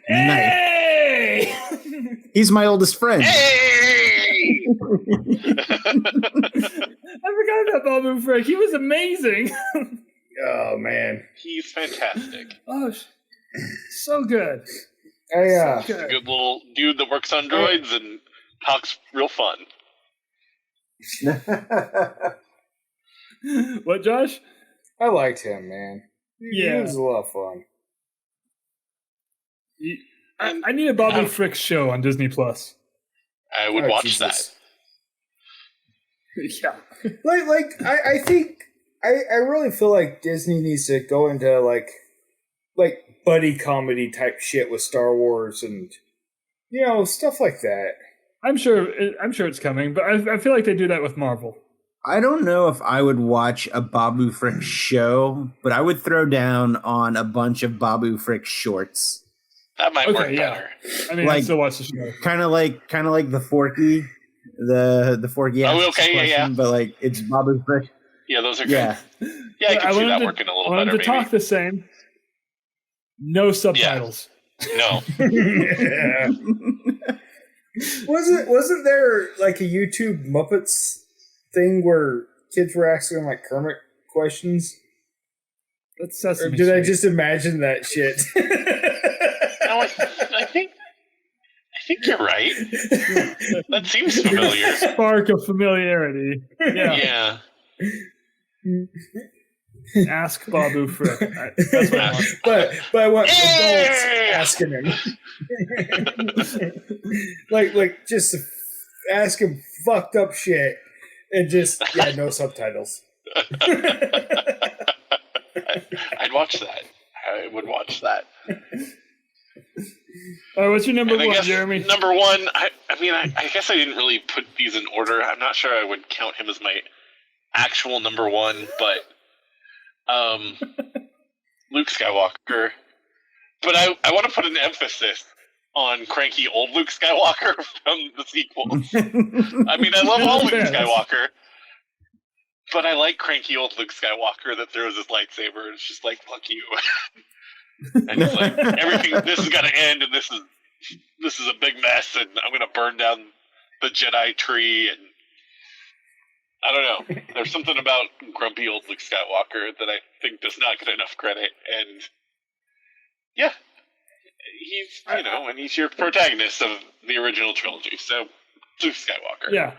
Speaker 2: Hey!
Speaker 5: He's my oldest friend.
Speaker 4: Hey!
Speaker 2: I forgot about Babu Frick. He was amazing.
Speaker 3: Oh, man.
Speaker 4: He's fantastic.
Speaker 2: Oh, so good.
Speaker 3: I,
Speaker 2: So good.
Speaker 4: Good little dude that works on droids and talks real fun.
Speaker 2: What, Josh?
Speaker 3: I liked him, man.
Speaker 2: Yeah.
Speaker 3: He was a lot of fun.
Speaker 2: I need a Babu Frick show on Disney Plus.
Speaker 4: I would
Speaker 3: Oh,
Speaker 4: watch
Speaker 3: Jesus.
Speaker 2: Yeah.
Speaker 3: I think I really feel like Disney needs to go into like buddy comedy type shit with Star Wars and stuff like that.
Speaker 2: I'm sure it's coming, but I feel like they do that with Marvel.
Speaker 5: I don't know if I would watch a Babu Frick show, but I would throw down on a bunch of Babu Frick shorts.
Speaker 4: That. That might work
Speaker 2: Okay, yeah.
Speaker 4: better.
Speaker 2: I mean, I still watch the show.
Speaker 5: Kind of like the Forky, the Forky.
Speaker 4: Oh,
Speaker 5: asks
Speaker 4: okay,
Speaker 5: question,
Speaker 4: yeah.
Speaker 5: But like it's Babu Frick.
Speaker 4: Yeah, those are good.
Speaker 5: Yeah.
Speaker 4: Yeah, I can see
Speaker 2: want
Speaker 4: that
Speaker 2: him
Speaker 4: working a
Speaker 2: I
Speaker 4: little
Speaker 2: want him
Speaker 4: better,
Speaker 2: to
Speaker 4: maybe.
Speaker 2: talk the same. No subtitles.
Speaker 4: No.
Speaker 3: Wasn't there like a YouTube Muppets thing where kids were asking like Kermit questions?
Speaker 2: That's
Speaker 3: Or
Speaker 2: Sesame
Speaker 3: did I
Speaker 2: Street.
Speaker 3: just imagine that shit?
Speaker 4: No, I think you're right. That seems familiar.
Speaker 2: Spark of familiarity. Yeah.
Speaker 4: Yeah.
Speaker 2: Ask Babu Frick. That's what I want.
Speaker 3: But I want adults asking him. like just ask him fucked up shit and just no subtitles.
Speaker 4: I'd watch that. I would watch that.
Speaker 2: All right, what's your number
Speaker 4: And I
Speaker 2: one,
Speaker 4: guess
Speaker 2: Jeremy?
Speaker 4: Number one, I guess I didn't really put these in order. I'm not sure I would count him as my actual number one, but Luke Skywalker. But I want to put an emphasis on cranky old Luke Skywalker from the sequels. I mean, I love all Luke Skywalker, but I like cranky old Luke Skywalker that throws his lightsaber and it's just like, fuck you. And it's like, everything, this is gonna end and this is a big mess and I'm gonna burn down the Jedi tree and I don't know. There's something about grumpy old Luke Skywalker that I think does not get enough credit, and yeah, he's and he's your protagonist of the original trilogy. So Luke Skywalker.
Speaker 2: Yeah,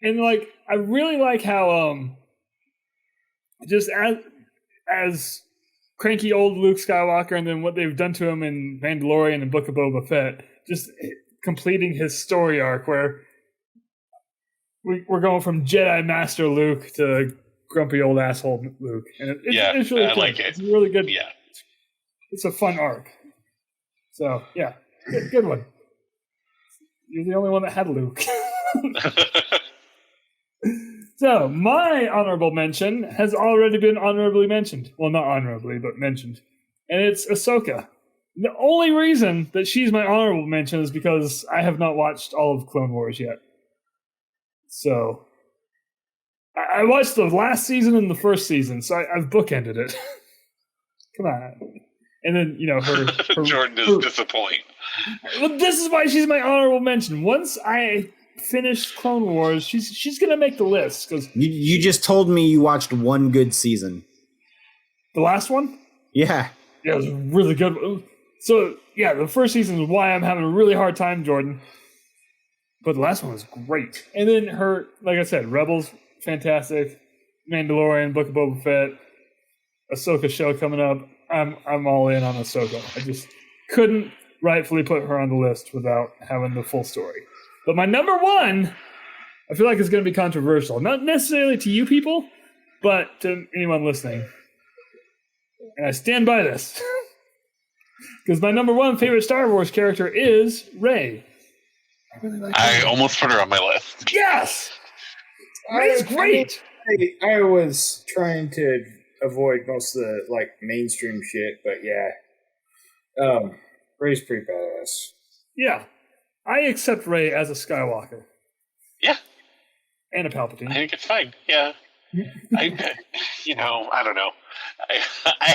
Speaker 2: and like I really like how just as cranky old Luke Skywalker, and then what they've done to him in Mandalorian and Book of Boba Fett, just completing his story arc where. We're going from Jedi Master Luke to grumpy old asshole Luke, and it's really
Speaker 4: I
Speaker 2: good.
Speaker 4: like it.
Speaker 2: It's really good.
Speaker 4: Yeah,
Speaker 2: it's a fun arc. So yeah, good one. You're the only one that had Luke. So my honorable mention has already been honorably mentioned. Well, not honorably, but mentioned, and it's Ahsoka. The only reason that she's my honorable mention is because I have not watched all of Clone Wars yet. So, I watched the last season and the first season, so I've bookended it. Come on. And then, her
Speaker 4: Jordan is disappointed.
Speaker 2: Well, this is why she's my honorable mention. Once I finish Clone Wars, she's going to make the list. Cause
Speaker 5: you just told me you watched one good season.
Speaker 2: The last one?
Speaker 5: Yeah.
Speaker 2: Yeah, it was really good. So, yeah, the first season is why I'm having a really hard time, Jordan. But the last one was great. And then like I said, Rebels, fantastic. Mandalorian, Book of Boba Fett, Ahsoka show coming up. I'm all in on Ahsoka. I just couldn't rightfully put her on the list without having the full story. But my number one, I feel like it's going to be controversial. Not necessarily to you people, but to anyone listening. And I stand by this. Because my number one favorite Star Wars character is Rey.
Speaker 4: I almost put her on my list.
Speaker 2: Yes! Rey's great!
Speaker 3: I was trying to avoid most of the mainstream shit, but yeah. Rey's pretty badass.
Speaker 2: Yeah. I accept Rey as a Skywalker.
Speaker 4: Yeah.
Speaker 2: And a Palpatine.
Speaker 4: I think it's fine. Yeah. I don't know. I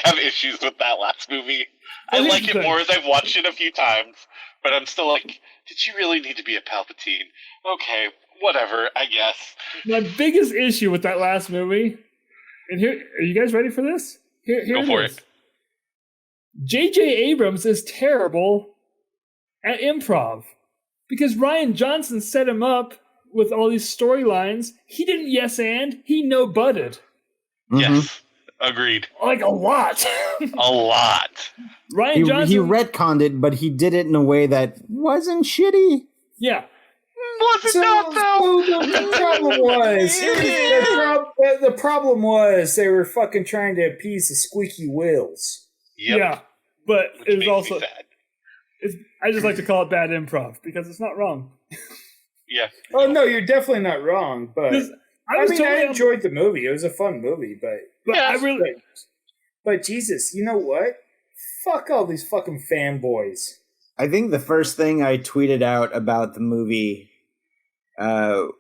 Speaker 4: have issues with that last movie. I like it more as I've watched it a few times, but I'm still like, did she really need to be a Palpatine? Okay, whatever, I guess.
Speaker 2: My biggest issue with that last movie, and here, are you guys ready for this? Here
Speaker 4: Go for it.
Speaker 2: J.J. Abrams is terrible at improv because Rian Johnson set him up with all these storylines. He didn't yes and, he no-butted.
Speaker 4: Yes, agreed.
Speaker 2: Like a lot.
Speaker 4: A lot.
Speaker 2: Rian Johnson.
Speaker 5: He retconned it, but he did it in a way that wasn't shitty.
Speaker 2: Yeah.
Speaker 4: Was it not, though?
Speaker 3: The problem was they were fucking trying to appease the squeaky wheels.
Speaker 4: Yep.
Speaker 2: Yeah, but
Speaker 4: Which
Speaker 2: it was
Speaker 4: makes
Speaker 2: also.
Speaker 4: me sad.
Speaker 2: I just like to call it bad improv because it's not wrong.
Speaker 4: Yeah.
Speaker 3: Oh no, you're definitely not wrong. But I enjoyed the movie. It was a fun movie, but
Speaker 2: I really.
Speaker 3: But Jesus, you know what? Fuck all these fucking fanboys.
Speaker 5: I think the first thing I tweeted out about the movie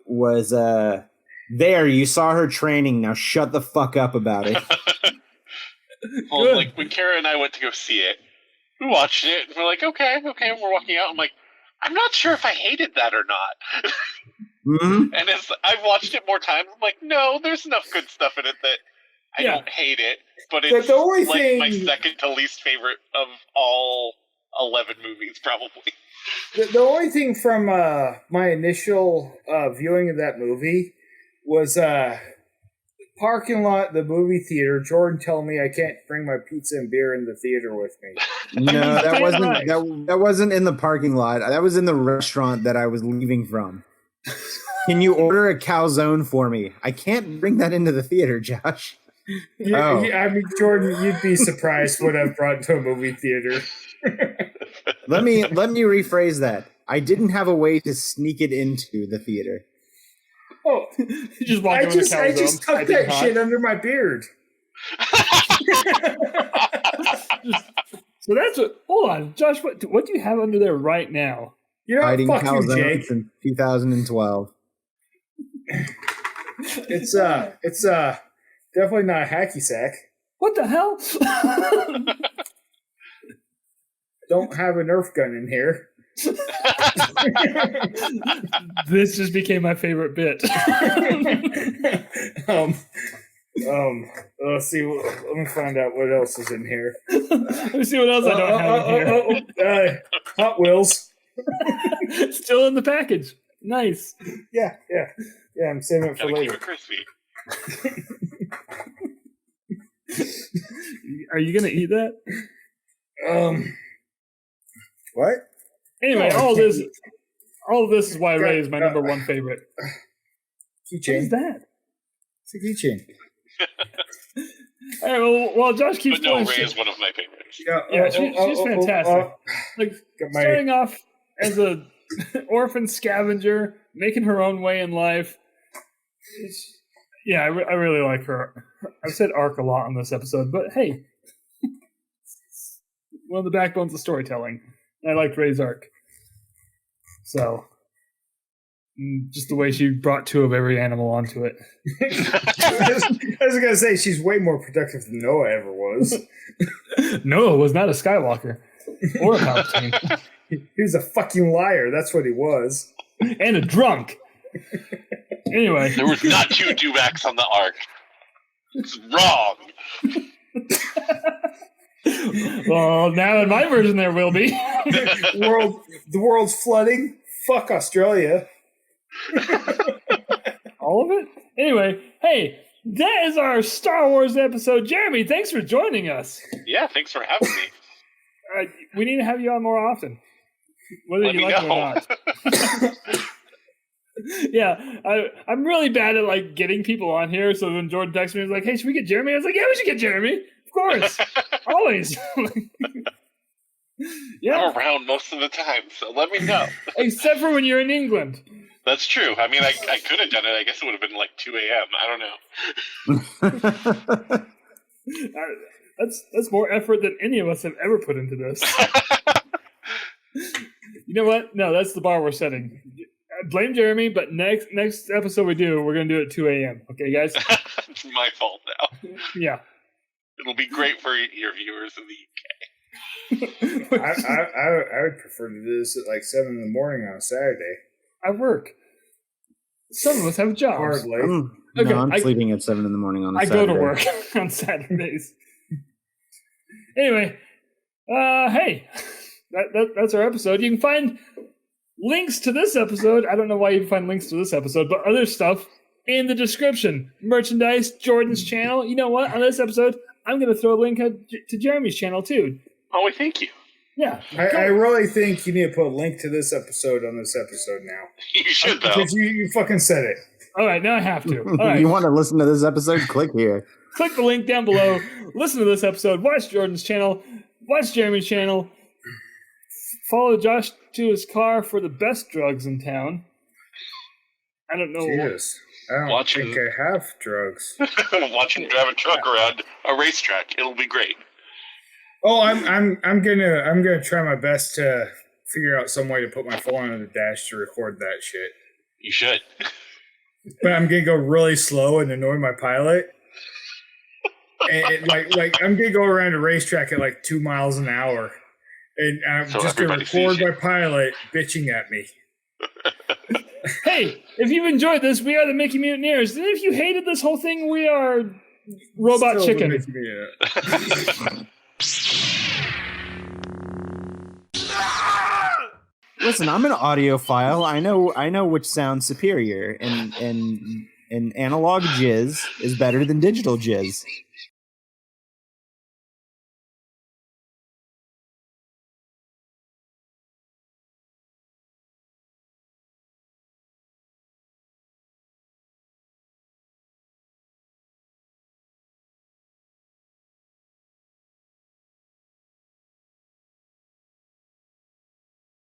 Speaker 5: was, there, you saw her training, now shut the fuck up about it.
Speaker 4: Well, like when Kara and I went to go see it, we watched it, and we're like, okay, and we're walking out, I'm like, I'm not sure if I hated that or not.
Speaker 5: Mm-hmm.
Speaker 4: And as I've watched it more times, I'm like, no, there's enough good stuff in it that I don't hate it, but it's
Speaker 3: the only
Speaker 4: like my second to least favorite of all 11 movies, probably.
Speaker 3: The only thing from my initial viewing of that movie was parking lot, the movie theater. Jordan telling me I can't bring my pizza and beer in the theater with me.
Speaker 5: No, that
Speaker 2: Damn
Speaker 5: wasn't
Speaker 2: right.
Speaker 5: that wasn't in the parking lot. That was in the restaurant that I was leaving from. Can you order a calzone for me? I can't bring that into the theater, Josh. Oh.
Speaker 3: I mean, Jordan, you'd be surprised what I've brought to a movie theater.
Speaker 5: Let me rephrase that. I didn't have a way to sneak it into the theater.
Speaker 3: Oh,
Speaker 2: You just walk
Speaker 3: I
Speaker 2: over to
Speaker 3: just
Speaker 2: calzone,
Speaker 3: tucked
Speaker 2: piping
Speaker 3: that
Speaker 2: hot.
Speaker 3: shit under my beard.
Speaker 2: So that's what. Hold on, Josh. What do you have under there right now?
Speaker 3: You know,
Speaker 5: Hiding
Speaker 3: fuck you,
Speaker 5: calzones
Speaker 3: Jake.
Speaker 5: in 2012.
Speaker 3: It's definitely not a hacky sack.
Speaker 2: What the hell?
Speaker 3: Don't have a Nerf gun in here.
Speaker 2: This just became my favorite bit.
Speaker 3: Let's see. Let me find out what else is in here.
Speaker 2: Let me see what else I don't have in here.
Speaker 3: Hot Wheels.
Speaker 2: Still in the package. Nice.
Speaker 3: Yeah. I'm saving it for
Speaker 4: Gotta keep
Speaker 3: later.
Speaker 4: it crispy.
Speaker 2: Are you gonna eat that?
Speaker 3: What?
Speaker 2: Anyway,
Speaker 3: No, I
Speaker 2: all
Speaker 3: can't
Speaker 2: this
Speaker 3: eat.
Speaker 2: all of this is why Ray is my number one favorite. What is
Speaker 3: Keychain.
Speaker 2: that?
Speaker 3: It's a keychain.
Speaker 2: All right, well, Josh keeps
Speaker 4: But no,
Speaker 2: going.
Speaker 4: Ray
Speaker 2: shit.
Speaker 4: is one of my favorites.
Speaker 2: Yeah, she's fantastic. Like
Speaker 3: Got my-
Speaker 2: starting off as a orphan scavenger, making her own way in life. I really like her. I've said arc a lot on this episode, but hey, one of the backbones of storytelling. I liked Ray's arc. So, just the way she brought two of every animal onto it.
Speaker 3: I was gonna say she's way more productive than Noah ever was.
Speaker 2: Noah was not a Skywalker or a Palpatine.
Speaker 3: He was a fucking liar. That's what he was.
Speaker 2: And a drunk. Anyway,
Speaker 4: There was not two dewbacks on the ark. It's wrong.
Speaker 2: well, now in my version there will be.
Speaker 3: The world's flooding. Fuck Australia.
Speaker 2: All of it? Anyway, hey, that is our Star Wars episode. Jeremy, thanks for joining us.
Speaker 4: Yeah, thanks for having me.
Speaker 2: We need to have you on more often, whether
Speaker 4: Let
Speaker 2: you
Speaker 4: me
Speaker 2: like it or
Speaker 4: know.
Speaker 2: not. Yeah, I'm really bad at like getting people on here. So when Jordan texted me, he was like, "Hey, should we get Jeremy?" I was like, "Yeah, we should get Jeremy. Of course, always." Yeah,
Speaker 4: I'm around most of the time, so let me know.
Speaker 2: except for when you're in England.
Speaker 4: That's true. I mean, I could have done it. I guess it would have been like 2 a.m. I don't know.
Speaker 2: That's more effort than any of us have ever put into this. You know what? No, that's the bar we're setting. Blame Jeremy, but next episode we're going to do it at 2 a.m. Okay, guys?
Speaker 4: It's my fault now.
Speaker 2: Yeah.
Speaker 4: It'll be great for your viewers in the UK.
Speaker 3: I would prefer to do this at like 7 in the morning on a Saturday.
Speaker 2: I work. Some of us have jobs.
Speaker 3: Hardly.
Speaker 2: Okay,
Speaker 5: I'm sleeping at 7 in the morning on a
Speaker 2: I
Speaker 5: Saturday.
Speaker 2: go to work on Saturdays. Anyway, hey, that's our episode. You can find links to this episode. I don't know why you find links to this episode, but other stuff in the description. Merchandise, Jordan's channel. You know what? On this episode, I'm going to throw a link to Jeremy's channel too.
Speaker 4: Oh, thank you.
Speaker 2: Yeah.
Speaker 3: I really think you need to put a link to this episode on this episode now.
Speaker 4: You should, though.
Speaker 3: Because you fucking said it.
Speaker 2: All right, now I have to. All right.
Speaker 5: You want to listen to this episode? Click here.
Speaker 2: Click the link down below. Listen to this episode. Watch Jordan's channel. Watch Jeremy's channel. Follow Josh to his car for the best drugs in town. I don't know.
Speaker 3: Jesus. I don't
Speaker 4: Watching-
Speaker 3: think I have drugs.
Speaker 4: Watching drive a truck around a racetrack. It'll be great.
Speaker 3: Oh, I'm gonna try my best to figure out some way to put my phone on the dash to record that shit.
Speaker 4: You should.
Speaker 3: But I'm gonna go really slow and annoy my pilot. And like I'm gonna go around a racetrack at like 2 miles an hour, and I'm
Speaker 4: So
Speaker 3: just gonna
Speaker 4: everybody
Speaker 3: record
Speaker 4: sees you.
Speaker 3: my pilot bitching at me.
Speaker 2: Hey, if you've enjoyed this, we are the Mickey Mutineers. And if you hated this whole thing, we are Robot
Speaker 3: Still
Speaker 2: Chicken.
Speaker 3: makes me,
Speaker 5: Listen, I'm an audiophile. I know which sounds superior, and and analog jizz is better than digital jizz.